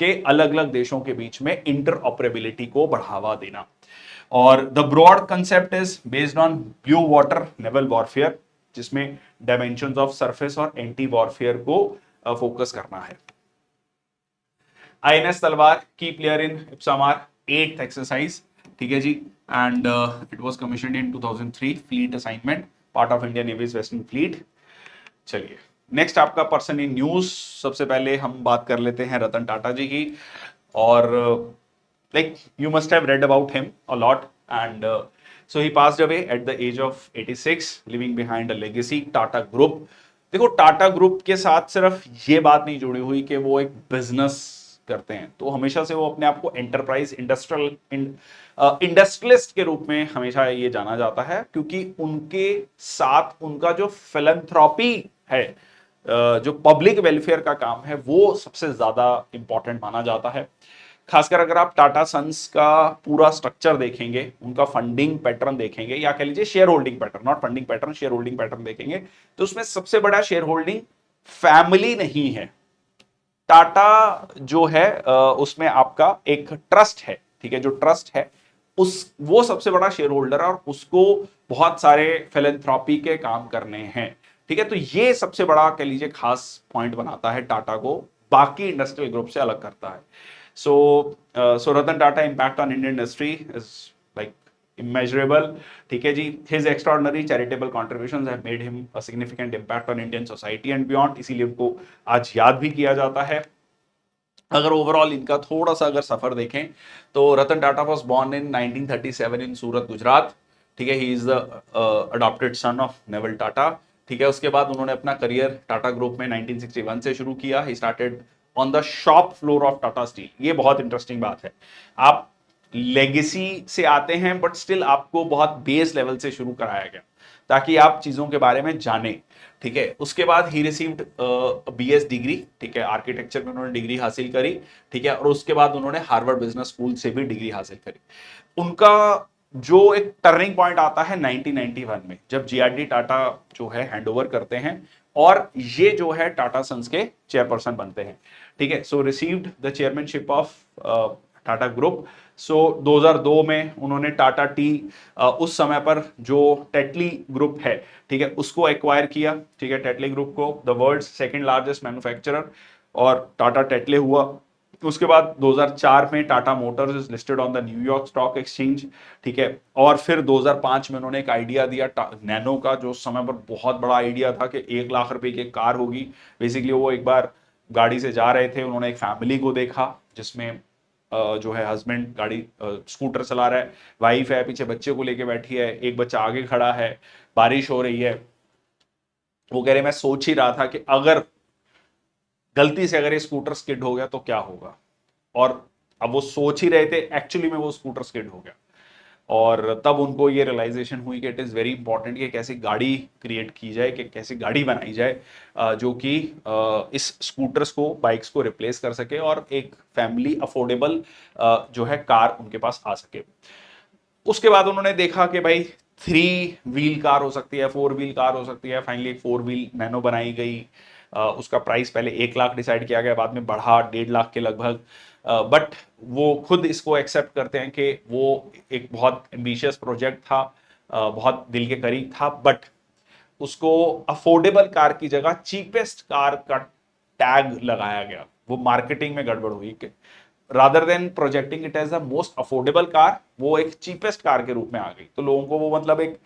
कि अलग अलग देशों के बीच में इंटरऑपरेबिलिटी को बढ़ावा देना। और the broad concept is based on blue water naval warfare, जिसमें डायमेंशंस ऑफ सरफेस और एंटी वॉरफेयर को फोकस करना है। आईएनएस तलवार की प्लेयर इन इप्सामार 8th एक्सरसाइज। ठीक है जी, and it was commissioned in 2003, fleet assignment, part of Indian Navy's western fleet. चलिए नेक्स्ट आपका पर्सन इन न्यूज, सबसे पहले हम बात कर लेते हैं रतन टाटा जी की। और like you must have read about him a lot, and so he passed away at the age of 86, leaving behind a legacy, Tata Group। देखो टाटा ग्रुप के साथ सिर्फ ये बात नहीं जुड़ी हुई कि वो एक बिजनेस करते हैं, तो हमेशा से वो अपने आप को एंटरप्राइज इंडस्ट्रियलिस्ट के रूप में हमेशा ये जाना जाता है, क्योंकि उनके साथ उनका जो फिलैंथ्रोपी है, जो पब्लिक वेलफेयर का काम है, वो सबसे ज्यादा इंपॉर्टेंट माना जाता है। खासकर अगर आप टाटा सन्स का पूरा स्ट्रक्चर देखेंगे, उनका फंडिंग पैटर्न देखेंगे, या कह लीजिए share holding pattern, not funding pattern, share holding pattern देखेंगे, तो उसमें सबसे बड़ा शेयर होल्डिंग फैमिली नहीं है। टाटा जो है उसमें आपका एक ट्रस्ट है, ठीक है, जो ट्रस्ट है उस वो सबसे बड़ा शेयर होल्डर है और उसको बहुत सारे फिलेंथ्रॉपी के काम करने हैं, ठीक है। तो ये सबसे बड़ा कह लीजिए खास पॉइंट बनाता है टाटा को, बाकी इंडस्ट्रियल ग्रुप से अलग करता है। So Ratan Tata impact on Indian industry is like immeasurable, ठीक है जी। His extraordinary charitable contributions have made him a significant impact on Indian society and beyond, इसीलिए उनको आज याद भी किया जाता है। अगर ओवरऑल इनका थोड़ा सा अगर सफर देखें तो Ratan Tata was born in 1937 इन सूरत, गुजरात, ठीक है। He is the adopted son of naval Tata, ठीक है। उसके बाद उन्होंने अपना करियर टाटा ग्रुप में 1961 से शुरू किया। He started on the shop floor of Tata steel. ये बहुत इंटरेस्टिंग बात है, आप लेगेसी से आते हैं बट स्टिल आपको बहुत बेस लेवल से शुरू कराया गया ताकि आप चीजों के बारे में जानें, ठीक है। उसके बाद ही रिसीव्ड बीएस डिग्री, ठीक है, आर्किटेक्चर में उन्होंने डिग्री हासिल करी, ठीक है। और उसके बाद उन्होंने हार्वर्ड बिजनेस स्कूल से भी डिग्री हासिल करी। उनका जो एक टर्निंग पॉइंट आता है 1991 में, जब जीआरडी टाटा जो है हैंडओवर करते हैं और ये जो है टाटा सन्स के चेयरपर्सन बनते हैं, ठीक है। So received the chairmanship of Tata group. So 2002 में उन्होंने टाटा टी उस समय पर जो टेटली ग्रुप है, ठीक है, उसको एक्वायर किया, ठीक है, टेटली ग्रुप को, the world's second largest manufacturer, और टाटा टेटले हुआ। उसके बाद 2004 में Tata Motors is listed on the New York stock exchange, ठीक है। और फिर 2005 में उन्होंने एक आइडिया दिया नैनो का, जो उस समय पर बहुत बड़ा आइडिया था कि 1 लाख रुपए की कार होगी। बेसिकली वो एक बार गाड़ी से जा रहे थे, उन्होंने एक फैमिली को देखा जिसमें जो है हस्बैंड गाड़ी स्कूटर चला रहा है, वाइफ है पीछे बच्चे को लेके बैठी है, एक बच्चा आगे खड़ा है, बारिश हो रही है। वो कह रहे मैं सोच ही रहा था कि अगर गलती से अगर ये स्कूटर स्किड हो गया तो क्या होगा। और अब वो सोच ही रहे थे, एक्चुअली में वो स्कूटर स्किड हो गया। और तब उनको ये रियलाइजेशन हुई कि इट इज़ वेरी इंपॉर्टेंट कि कैसे गाड़ी क्रिएट की जाए, कि कैसे गाड़ी बनाई जाए जो कि इस स्कूटर्स को, बाइक्स को रिप्लेस कर सके और एक फैमिली अफोर्डेबल जो है कार उनके पास आ सके। उसके बाद उन्होंने देखा कि भाई 3 व्हील कार हो सकती है, 4 व्हील कार हो सकती है। फाइनली एक 4 व्हील नैनो बनाई गई। उसका प्राइस पहले 1 लाख डिसाइड किया गया, बाद में बढ़ा 1.5 लाख के लगभग। बट वो खुद इसको एक्सेप्ट करते हैं कि वो एक बहुत एम्बिशियस प्रोजेक्ट था, बहुत दिल के करीब था, बट उसको अफोर्डेबल कार की जगह चीपेस्ट कार का टैग लगाया गया। वो मार्केटिंग में गड़बड़ हुई कि rather than projecting it as the most affordable car, वो एक चीपेस्ट कार के रूप में आ गई। तो लोगों को वो मतलब एक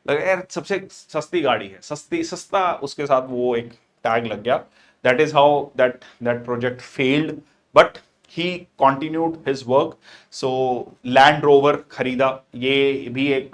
लगा यार सबसे सस्ती गाड़ी है, सस्ता, उसके साथ वो एक टैग लग गया। That is how that project failed, but he continued his work. So land rover खरीदा, ये भी एक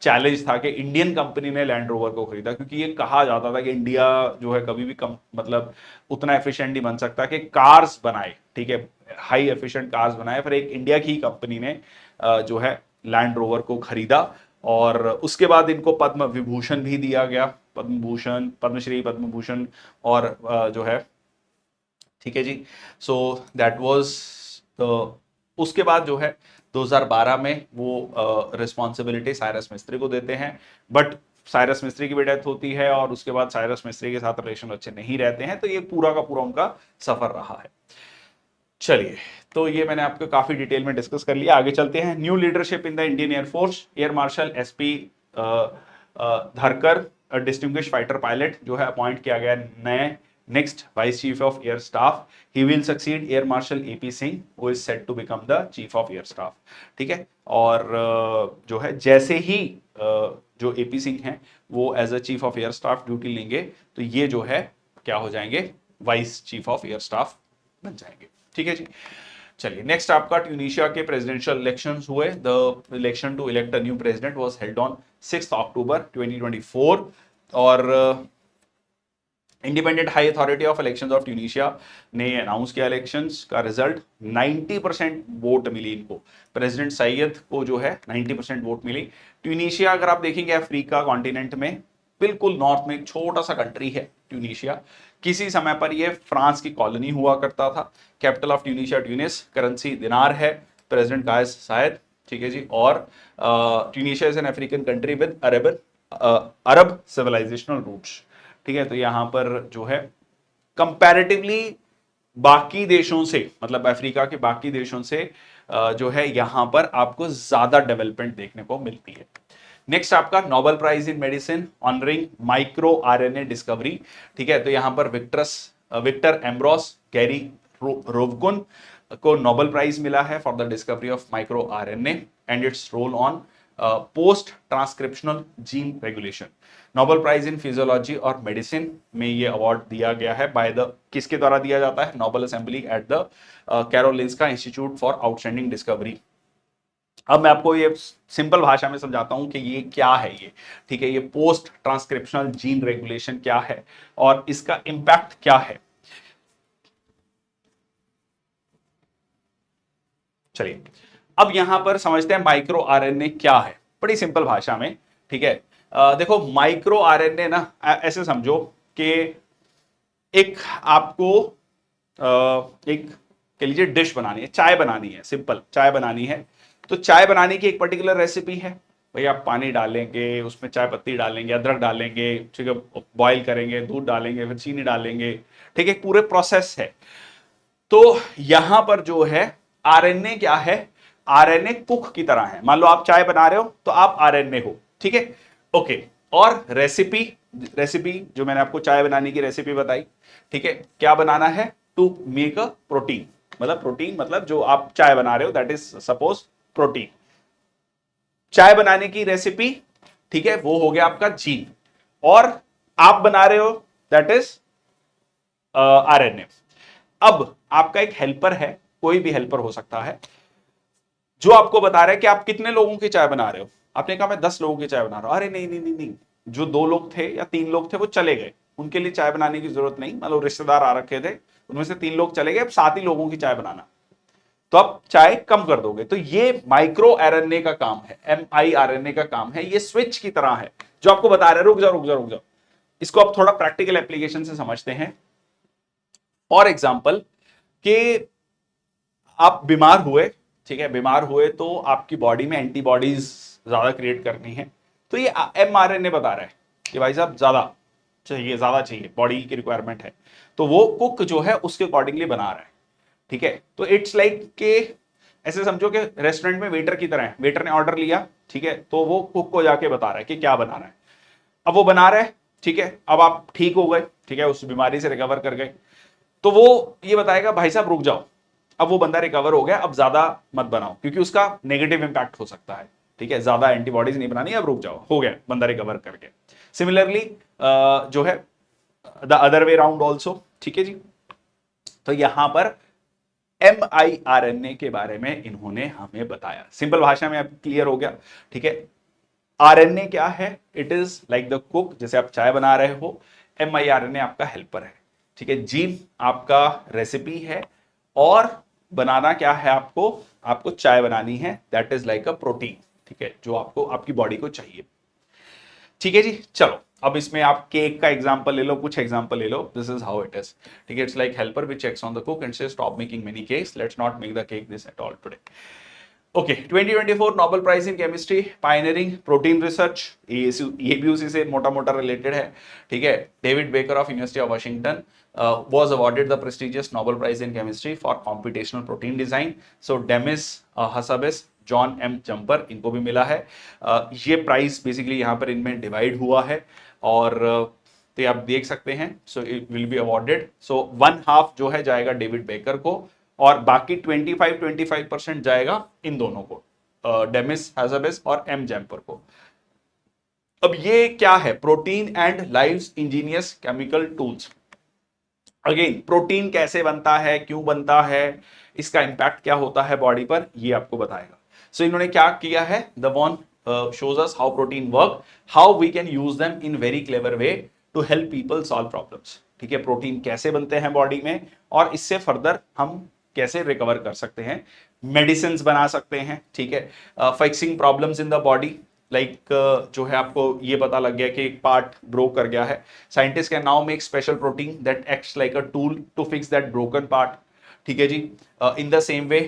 चैलेंज था कि इंडियन कंपनी ने लैंड रोवर को खरीदा, क्योंकि ये कहा जाता था कि इंडिया जो है कभी भी कम मतलब उतना एफिशिएंट नहीं बन सकता कि कार्स बनाए, ठीक है, हाई एफिशिएंट कार्स बनाए। पर एक इंडिया की कंपनी ने जो है लैंड रोवर को खरीदा और उसके बाद इनको पद्म विभूषण भी दिया गया, पद्म भूषण, पद्मश्री, पद्म भूषण और जो है, ठीक है जी। सो दैट वाज द, उसके बाद जो है 2012 में वो रिस्पॉन्सिबिलिटी साइरस मिस्त्री को देते हैं, बट साइरस मिस्त्री की भी डेथ होती है और उसके बाद साइरस मिस्त्री के साथ रिलेशन अच्छे नहीं रहते हैं। तो ये पूरा का पूरा उनका सफर रहा है। चलिए, तो ये मैंने आपको काफी डिटेल में डिस्कस कर लिया। आगे चलते हैं। New leadership in the Indian Air Force, air marshal SP Dharkar, distinguish fighter pilot जो है अपॉइंट किया गया नए next vice chief of air staff. He will succeed air marshal AP Singh who is set to become the chief of air staff, ठीक है। और जो है जैसे ही जो एपी सिंह हैं वो as a chief of air staff duty लेंगे तो ये जो है क्या हो जाएंगे, vice chief of air staff बन जाएंगे, ठीक है जी। चलिए नेक्स्ट आपका ट्यूनीशिया के प्रेसिडेंशियल इलेक्शंस हुए। The election to elect a new president was held on 6 October 2024 और independent high authority of elections of Tunisia ने अनाउंस किया इलेक्शंस का रिजल्ट। 90% वोट मिली इनको, प्रेसिडेंट सैयद को जो है 90% वोट मिली। ट्यूनीशिया अगर आप देखेंगे अफ्रीका कॉन्टिनेंट में बिल्कुल नॉर्थ में एक छोटा सा कंट्री है ट्यूनीशिया। किसी समय पर यह फ्रांस की कॉलोनी हुआ करता था। Capital of Tunisia Tunis, currency dinar है, प्रेसिडेंट कायस सायद, ठीक है जी। और Tunisia is an African country with Arab civilisational roots, ठीक है, तो यहां पर जो है कंपैरेटिवली बाकी देशों से, मतलब अफ्रीका के बाकी देशों से जो है यहां पर आपको ज्यादा डेवलपमेंट देखने को मिलती है। नेक्स्ट आपका Nobel prize in medicine honouring micro RNA discovery. ठीक है, तो यहां पर विक्टर एम्ब्रोस गैरी रोवकुन को नोबेल प्राइज मिला है for the discovery of micro RNA and its role on post transcriptional gene regulation. Nobel prize in physiology और मेडिसिन में ये अवार्ड दिया गया है बाय द, किसके द्वारा दिया जाता है, Nobel assembly at the Karolinska institute for outstanding discovery. अब मैं आपको ये सिंपल भाषा में समझाता हूं कि ये क्या है ये। ठीक है, ये पोस्ट ट्रांसक्रिप्शनल जीन रेगुलेशन क्या है और इसका इंपैक्ट क्या है। चलिए अब यहां पर समझते हैं माइक्रो आरएनए क्या है, बड़ी सिंपल भाषा में। ठीक है, देखो माइक्रो आरएनए ना ऐसे समझो कि एक आपको एक कह लीजिए डिश बनानी है, चाय बनानी है, सिंपल चाय बनानी है। तो चाय बनाने की एक पर्टिकुलर रेसिपी है भाई, आप पानी डालेंगे, उसमें चाय पत्ती डालेंगे, अदरक डालेंगे, ठीक है, बॉईल करेंगे, दूध डालेंगे, फिर चीनी डालेंगे। ठीक है, पूरे प्रोसेस है। तो यहां पर जो है आरएनए क्या है, आरएनए कुक की तरह है। मान लो आप चाय बना रहे हो तो आप आरएनए हो। ठीक है, ओके। और रेसिपी, रेसिपी जो मैंने आपको चाय बनाने की रेसिपी बताई, ठीक है, क्या बनाना है, टू मेक अ प्रोटीन, मतलब प्रोटीन मतलब जो आप चाय बना रहे हो दैट इज सपोज प्रोटीन। चाय बनाने की रेसिपी, ठीक है, वो हो गया आपका जीन, और आप बना रहे हो दैट इज आरएनए। अब आपका एक हेल्पर है, कोई भी हेल्पर हो सकता है, जो आपको बता रहा है कि आप कितने लोगों की चाय बना रहे हो। आपने कहा मैं 10 लोगों की चाय बना रहा हूं। अरे नहीं नहीं नहीं नहीं, जो 2 लोग थे या 3 लोग थे वो चले गए, उनके लिए चाय बनाने की जरूरत नहीं, मतलब रिश्तेदार आ रखे थे, उनमें से 3 लोग चले गए, अब 7 ही लोगों की चाय बनाना, तो आप चाय कम कर दोगे। तो ये माइक्रो आरएनए का काम है, mRNA का काम है, ये स्विच की तरह है जो आपको बता रहे हैं, रुक जाओ रुक जाओ रुक जाओ। इसको आप थोड़ा प्रैक्टिकल एप्लीकेशन से समझते हैं। फॉर एग्जाम्पल कि आप बीमार हुए, ठीक है, बीमार हुए तो आपकी बॉडी में एंटीबॉडीज ज्यादा क्रिएट करनी है। तो ये mRNA बता रहा है कि भाई साहब ज्यादा चाहिए, ज्यादा चाहिए, बॉडी की रिक्वायरमेंट है, तो वो कुक जो है उसके अकॉर्डिंगली बना रहा है। ठीक है, तो इट्स लाइक के ऐसे समझो कि रेस्टोरेंट में वेटर की तरह है, वेटर ने ऑर्डर लिया, ठीक है, तो वो कुक को जाके बता रहा है कि क्या बनाना है। अब वो बना रहा है, ठीक है, अब आप ठीक हो गए, ठीक है, उस बीमारी से रिकवर कर गए, तो वो ये बताएगा भाई साहब रुक जाओ, अब वो बंदा रिकवर हो गया, अब ज्यादा मत बनाओ क्योंकि उसका नेगेटिव इंपैक्ट हो सकता है। ठीक है, ज्यादा एंटीबॉडीज नहीं बनानी, अब रुक जाओ, हो गया, बंदा रिकवर कर गया। सिमिलरली जो है the other way round also. ठीक है जी, तो यहां पर mRNA के बारे में इन्होंने हमें बताया, सिंपल भाषा में अब क्लियर हो गया। ठीक है, आरएनए क्या है, it is like the cook, जैसे आप चाय बना रहे हो, mRNA आपका हेल्पर है। ठीक है, जीन आपका रेसिपी है, और बनाना क्या है आपको, आपको चाय बनानी है, that is like a protein. ठीक है, जो आपको आपकी बॉडी को चाहिए। ठीक है जी, चलो अब इसमें आप केक का एग्जांपल ले लो, कुछ एग्जांपल ले लो, this is how it is. ठीक है, it's like helper which checks on the cook and says stop making many cakes, let's not make the cake this at all today. Okay, 2024 Nobel prize in chemistry pioneering protein research, ये भी उसी से मोटा मोटा रिलेटेड है। ठीक है, David baker of university of Washington was awarded the prestigious Nobel Prize in Chemistry for computational protein design. So Demis Hassabis, John M Jumper, इनको भी मिला है। ये प्राइस बेसिकली यहाँ पर इनमें डिवाइड हुआ है, और तो आप देख सकते हैं, so it will be awarded. So 1/2 जो है जाएगा डेविड बेकर को, और बाकी 25% जाएगा इन दोनों को, डेमिस हैजबिस और एम जैम्पर को। अब ये क्या है, protein and lives Angénieux chemical tools. Again protein कैसे बनता है, क्यों बनता है, इसका इंपैक्ट क्या होता है बॉडी पर, ये आपको बताएगा। सो इन्होंने क्या किया है, the one shows us how protein work, how we can use them in very clever way to help people solve problems। ठीक है, प्रोटीन कैसे बनते हैं बॉडी में, और इससे फर्दर हम कैसे रिकवर कर सकते हैं, मेडिसिन बना सकते हैं। ठीक है, fixing problems in the body, like जो है आपको ये पता लग गया कि एक पार्ट ब्रोक कर गया है, scientist can now make special protein that acts like a tool to fix that broken part. ठीक है जी, in the same way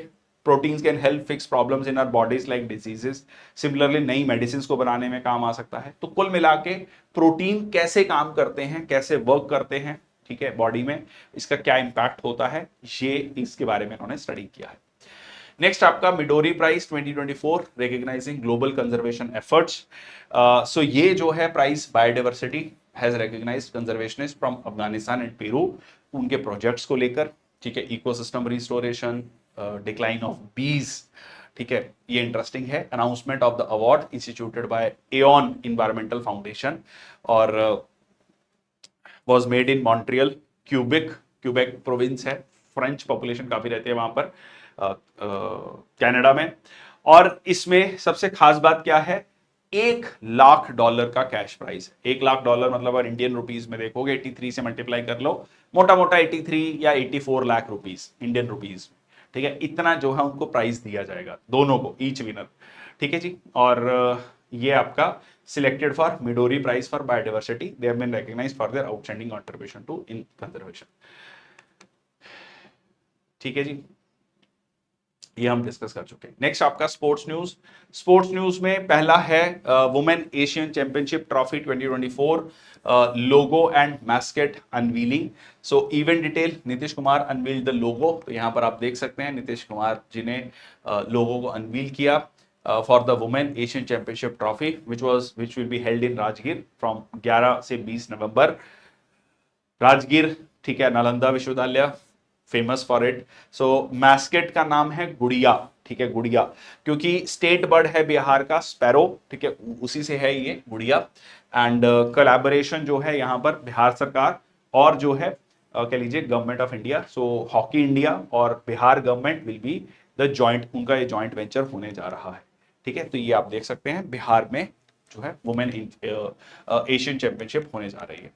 proteins can help fix problems in our bodies like diseases. Similarly नई मेडिसिन को बनाने में काम आ सकता है। तो कुल मिला के प्रोटीन कैसे काम करते हैं, कैसे वर्क करते हैं, ठीक है, बॉडी में इसका क्या इंपैक्ट होता है, ये इसके बारे में इन्होंने स्टडी किया है। नेक्स्ट आपका Midori prize 2024 recognising global conservation efforts. So ये जो है prize biodiversity has recognised conservationist from Afghanistan and Peru, उनके प्रोजेक्ट्स को लेकर, ठीक है, इकोसिस्टम रिस्टोरेशन, डिक्लाइन ऑफ बीज, ठीक है, ये इंटरेस्टिंग है। Announcement of the award instituted by Aeon environmental foundation और was made in Montreal, Quebec province है, फ्रेंच पॉपुलेशन काफी रहती है वहां पर कनाडा में। और इसमें सबसे खास बात क्या है, $1,00,000 का कैश प्राइस है। $1,00,000 मतलब अगर इंडियन रुपीज में देखोगे 83 से मल्टीप्लाई कर लो, मोटा मोटा 83 या 84 लाख रुपीज इंडियन रुपीज, ठीक है, इतना जो है उनको प्राइस दिया जाएगा दोनों को, ईच विनर, ठीक है जी। और ये आपका selected for Midori prize for biodiversity, they have been recognised for their outstanding contribution to in conservation, ठीक है जी, ये हम डिस्कस कर चुके हैं। नेक्स्ट आपका स्पोर्ट्स न्यूज। स्पोर्ट्स न्यूज में पहला है women Asian championship trophy 2024 logo and mascot unveiling. So event detail, Nitish Kumar unveil the logo, तो यहां पर आप देख सकते हैं नीतीश कुमार जी ने लोगो को अनवील किया for the women Asian championship trophy which will be held in Rajgir from 11 से 20 नवंबर। राजगीर, ठीक है, नालंदा विश्वविद्यालय, famous for it. So mascot का नाम है गुड़िया, ठीक है, गुड़िया, क्योंकि स्टेट बर्ड है बिहार का स्पैरो, ठीक है, उसी से है ये गुड़िया। एंड कोलैबोरेशन जो है यहाँ पर बिहार सरकार और जो है कह लीजिए government of India, so hockey India और Bihar government will be the joint, उनका ये जॉइंट वेंचर होने जा रहा है, ठीक है। तो ये आप देख सकते हैं बिहार में जो है वुमेन एशियन चैंपियनशिप होने जा रही है।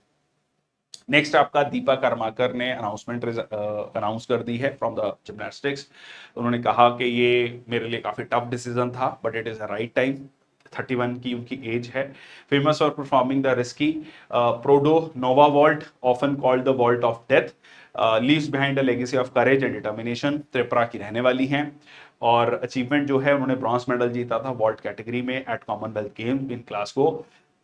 नेक्स्ट आपका दीपा कर्माकर ने अनाउंस कर दी है फ्रॉम द जिम्नास्टिक्स। उन्होंने कहा कि ये मेरे लिए काफी टफ डिसीजन था but it is a right time. 31 की उनकी एज है। Famous for performing the risky Produnova vault often called the vault of death, leaves behind a legacy of courage and determination. Tripura की रहने वाली हैं और अचीवमेंट जो है उन्होंने ब्रॉन्ज मेडल जीता था वॉल्ट कैटेगरी में at Commonwealth game in Glasgow.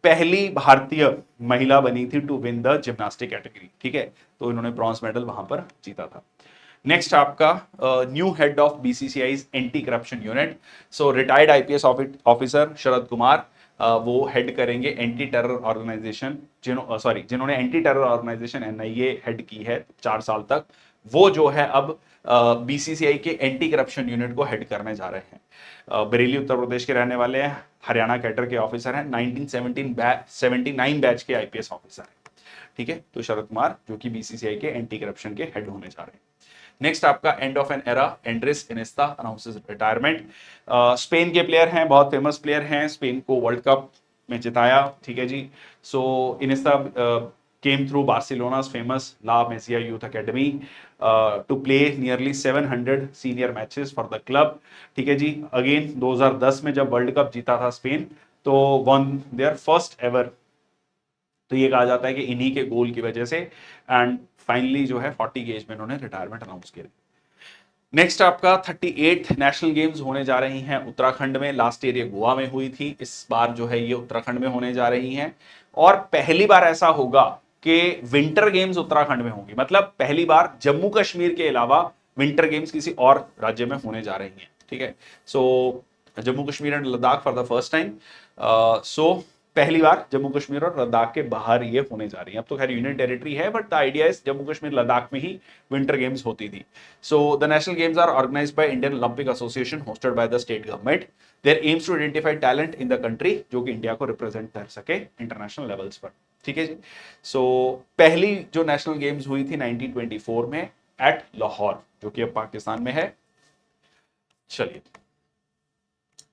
पहली भारतीय महिला बनी थी to win the gymnastic category, ठीक है, तो इन्होंने ब्रॉन्ज मेडल वहां पर जीता था। नेक्स्ट आपका new head of BCCI anti corruption unit. So retired IPS officer Sharad Kumar वो हेड करेंगे एंटी टेरर ऑर्गेनाइजेशन, जिन्होंने anti terror organisation NIA head की है 4 साल तक, वो जो है अब बीसीसीआई के एंटी करप्शन यूनिट को हेड करने जा रहे हैं। बरेली उत्तर प्रदेश के रहने वाले हैं, हरियाणा कैडर के ऑफिसर हैं, 1979 बैच के आईपीएस ऑफिसर हैं, ठीक है। तो शरद कुमार जो कि बीसीसीआई के एंटी करप्शन के हेड होने जा रहे हैं। नेक्स्ट आपका end of an era, Andres Iniesta announces retirement. Spain के प्लेयर हैं, बहुत फेमस प्लेयर हैं, स्पेन को वर्ल्ड कप में जिताया, ठीक है जी। सो इनेस्ता came through Barcelona's famous La Masia Youth Academy to play nearly 700 senior matches for the club, ठीक है जी। अगेन 2010 में जब वर्ल्ड कप जीता था स्पेन तो वन देयर फर्स्ट एवर, तो ये कहा जाता है कि इन्हीं के गोल की वजह से, एंड फाइनली जो है 40 की एज में इन्होंने रिटायरमेंट अनाउंस किया। नेक्स्ट आपका 38th नेशनल गेम्स होने जा रही हैं उत्तराखंड में। लास्ट ईयर ये गोवा में हुई थी, इस बार जो है ये उत्तराखंड में होने जा रही हैं और पहली बार ऐसा होगा कि विंटर गेम्स उत्तराखंड में होंगी, मतलब पहली बार जम्मू कश्मीर के अलावा विंटर गेम्स किसी और राज्य में होने जा रही हैं, ठीक है। So Jammu Kashmir and Ladakh for the first time, so पहली बार जम्मू कश्मीर और लद्दाख के बाहर ये होने जा रही है। अब तो खैर यूनियन टेरिटरी है but the idea is Jammu Kashmir Ladakh में ही विंटर गेम्स होती थी। So the national games are organised by Indian Olympic association hosted by the state government. There aims to identify talent in the country जो कि इंडिया को रिप्रेजेंट कर सके इंटरनेशनल लेवल्स पर, ठीक है जी। सो पहली जो नेशनल गेम्स हुई थी 1924 में एट लाहौर, जो कि अब पाकिस्तान में है। चलिए,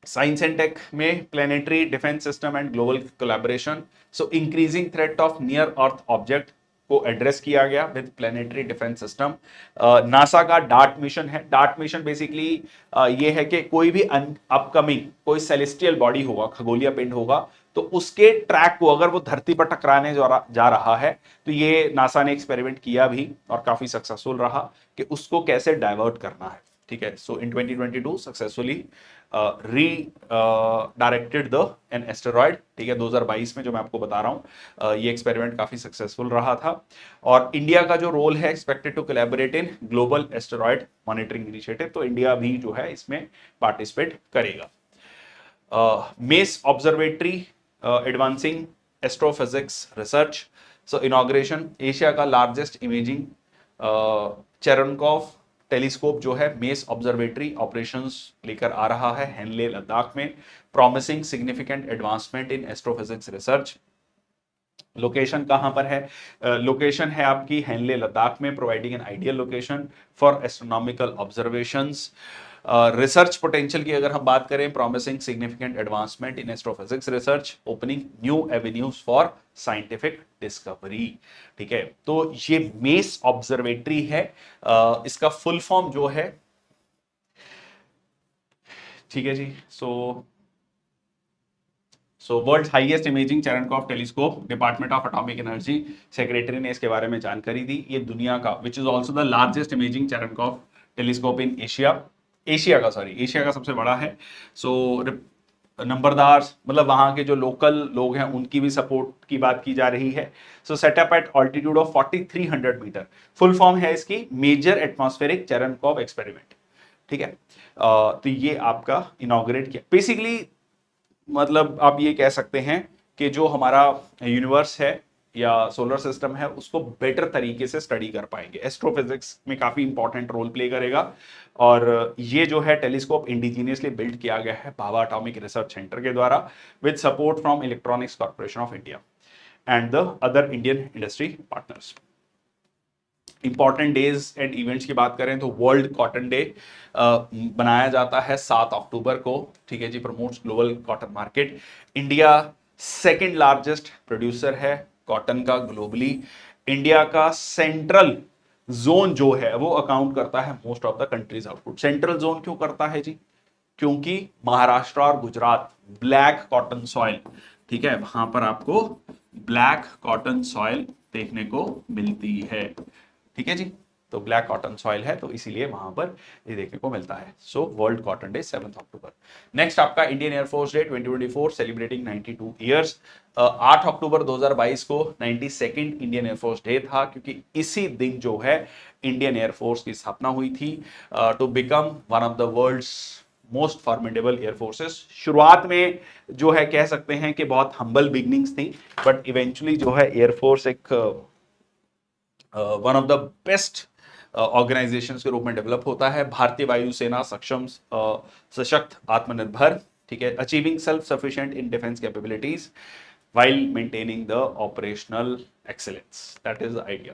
साइंस एंड टेक में planetary defence system and global collaboration. So increasing threat of near earth object को एड्रेस किया गया with planetary defence system. NASA का डार्ट मिशन है। डार्ट मिशन बेसिकली ये है कि कोई भी अपकमिंग कोई सेलेस्टियल बॉडी होगा, खगोलीय पिंड होगा, तो उसके ट्रैक को अगर वो धरती पर टकराने जा रहा है तो ये नासा ने एक्सपेरिमेंट किया भी और काफी सक्सेसफुल रहा कि उसको कैसे डाइवर्ट करना है, ठीक है। सो इन 2022 सक्सेसफुली री डायरेक्टेड द एन एस्टेरॉयड, ठीक है। 2022 में जो मैं आपको बता रहा हूँ ये एक्सपेरिमेंट काफी सक्सेसफुल रहा था। और इंडिया का जो रोल है, expected to collaborate in global asteroid monitoring initiative, तो इंडिया भी जो है इसमें पार्टिसिपेट करेगा। MACE observatory advancing astrophysics research, so inauguration, Asia का लार्जेस्ट इमेजिंग चेरनकॉफ टेलीस्कोप जो है मेस ऑब्जर्वेटरी ऑपरेशंस लेकर आ रहा है हेनले लद्दाख में। Promising significant advancement in astrophysics research. Location कहां पर है? लोकेशन है आपकी हेनले लद्दाख में, providing an ideal location for astronomical observations. Research potential की अगर हम बात करें, promising significant advancement in astrophysics research, opening new avenues for scientific discovery, ठीक है। तो ये मेस ऑब्जर्वेटरी है, इसका फुल फॉर्म जो है, ठीक है जी। So world highest imaging Cherenkov telescope, department of atomic energy secretary ने इसके बारे में जानकारी दी। ये दुनिया का which is also the largest imaging Cherenkov telescope in Asia का सबसे बड़ा है। सो नंबरदार मतलब वहां के जो लोकल लोग हैं उनकी भी सपोर्ट की बात की जा रही है। So setup at altitude of 4300 metre, full form है इसकी मेजर एटमॉस्फेरिक चेरनकॉफ एक्सपेरिमेंट, ठीक है। तो ये आपका इनॉग्रेट किया बेसिकली, मतलब आप ये कह सकते हैं कि जो हमारा यूनिवर्स है या सोलर सिस्टम है उसको बेटर तरीके से स्टडी कर पाएंगे। एस्ट्रोफिजिक्स में काफी इंपॉर्टेंट रोल प्ले करेगा। और ये जो है टेलीस्कोप इंडिजीनियसली बिल्ड किया गया है भाभा एटॉमिक रिसर्च सेंटर के द्वारा with support from electronics corporation of India and the other Indian industry partners. Important days and events की बात करें तो वर्ल्ड कॉटन डे बनाया जाता है 7 अक्टूबर को, ठीक है जी। Promotes global cotton market. India second largest producer है कॉटन का ग्लोबली। इंडिया का सेंट्रल जोन जो है वो अकाउंट करता है most of the country's output. Central zone क्यों करता है जी? क्योंकि महाराष्ट्र और गुजरात ब्लैक कॉटन सॉइल, ठीक है, वहां पर आपको ब्लैक कॉटन सॉइल देखने को मिलती है, ठीक है जी। तो ब्लैक कॉटन सॉइल है तो इसीलिए वहां पर ये देखने को मिलता है। सो वर्ल्ड कॉटन डे 7 अक्टूबर। नेक्स्ट आपका Indian air force day 2024 celebrating 92 years. 8 अक्टूबर 2022 को 92nd इंडियन एयरफोर्स डे था, क्योंकि इसी दिन जो है इंडियन एयरफोर्स की स्थापना हुई थी to become one of the world's most formidable air forces. शुरुआत में जो है कह सकते हैं कि बहुत हम्बल बिगनिंग्स थी, बट इवेंचुअली जो है एयरफोर्स एक one of the best organisations के रूप में डेवलप होता है। भारतीय वायुसेना सक्षम, सशक्त, आत्मनिर्भर, ठीक है, achieving self sufficient in defence capabilities while maintaining the operational excellence, that is the idea.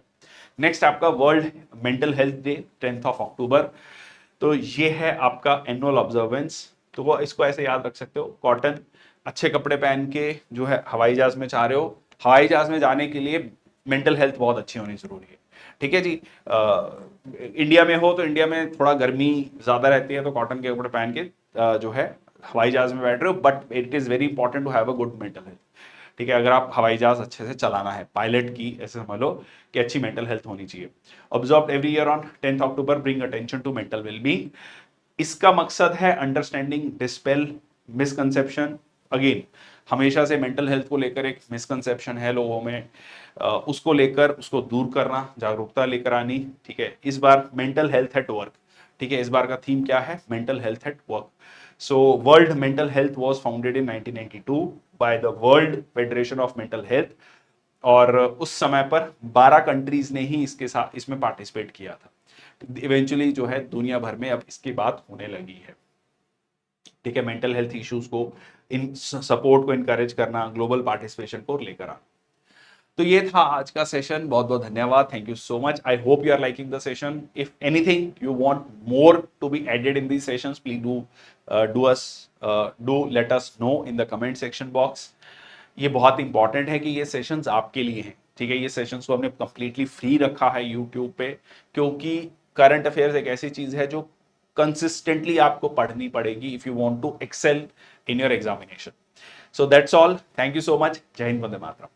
Next आपका world mental health day 10th of October. तो ये है आपका एनुअल ऑब्जर्वेंस। तो वो इसको ऐसे याद रख सकते हो, कॉटन अच्छे कपड़े पहन के जो है हवाई जहाज में जा रहे हो, हवाई जहाज में जाने के लिए मेंटल हेल्थ बहुत अच्छी होनी जरूरी है, ठीक है जी। इंडिया में हो तो इंडिया में थोड़ा गर्मी ज्यादा रहती है, तो कॉटन के कपड़े पहन के जो है हवाई जहाज में बैठ रहे हो, but it is very important to have a good mental health, ठीक है। अगर आप हवाई जहाज अच्छे से चलाना है, पायलट की ऐसे समझ लो कि अच्छी मेंटल हेल्थ होनी चाहिए। Observe every year on 10th October, bring attention to mental wellbeing. इसका मकसद है अंडरस्टैंडिंग, डिस्पेल मिसकंसेप्शन। अगेन हमेशा से मेंटल हेल्थ को लेकर एक मिसकंसेप्शन है लोगों में, उसको लेकर उसको दूर करना, जागरूकता लेकर आनी, ठीक है। इस बार मेंटल हेल्थ एट वर्क, ठीक है। इस बार का थीम क्या है? Mental health at work. So world mental health was founded in 1992 by the world federation of mental health, और उस समय पर 12 कंट्रीज ने ही इसके साथ इसमें पार्टिसिपेट किया था। इवेंचुअली जो है दुनिया भर में अब इसकी बात होने लगी है, ठीक है। मेंटल हेल्थ इश्यूज को, इन सपोर्ट को इनकरेज करना, ग्लोबल पार्टिसिपेशन को लेकर आना। तो ये था आज का सेशन। बहुत बहुत धन्यवाद, thank you so much. I hope you are liking the session. If anything you want more to be added in these sessions, please do let us know in the comment section box. ये बहुत इंपॉर्टेंट है कि ये सेशंस आपके लिए हैं, ठीक है। ये सेशंस को हमने कंप्लीटली फ्री रखा है यूट्यूब पे, क्योंकि करंट अफेयर्स एक ऐसी चीज है जो कंसिस्टेंटली आपको पढ़नी पड़ेगी if you want to excel in your examination. So that's all, thank you so much. Jai Hind, Vande Mataram.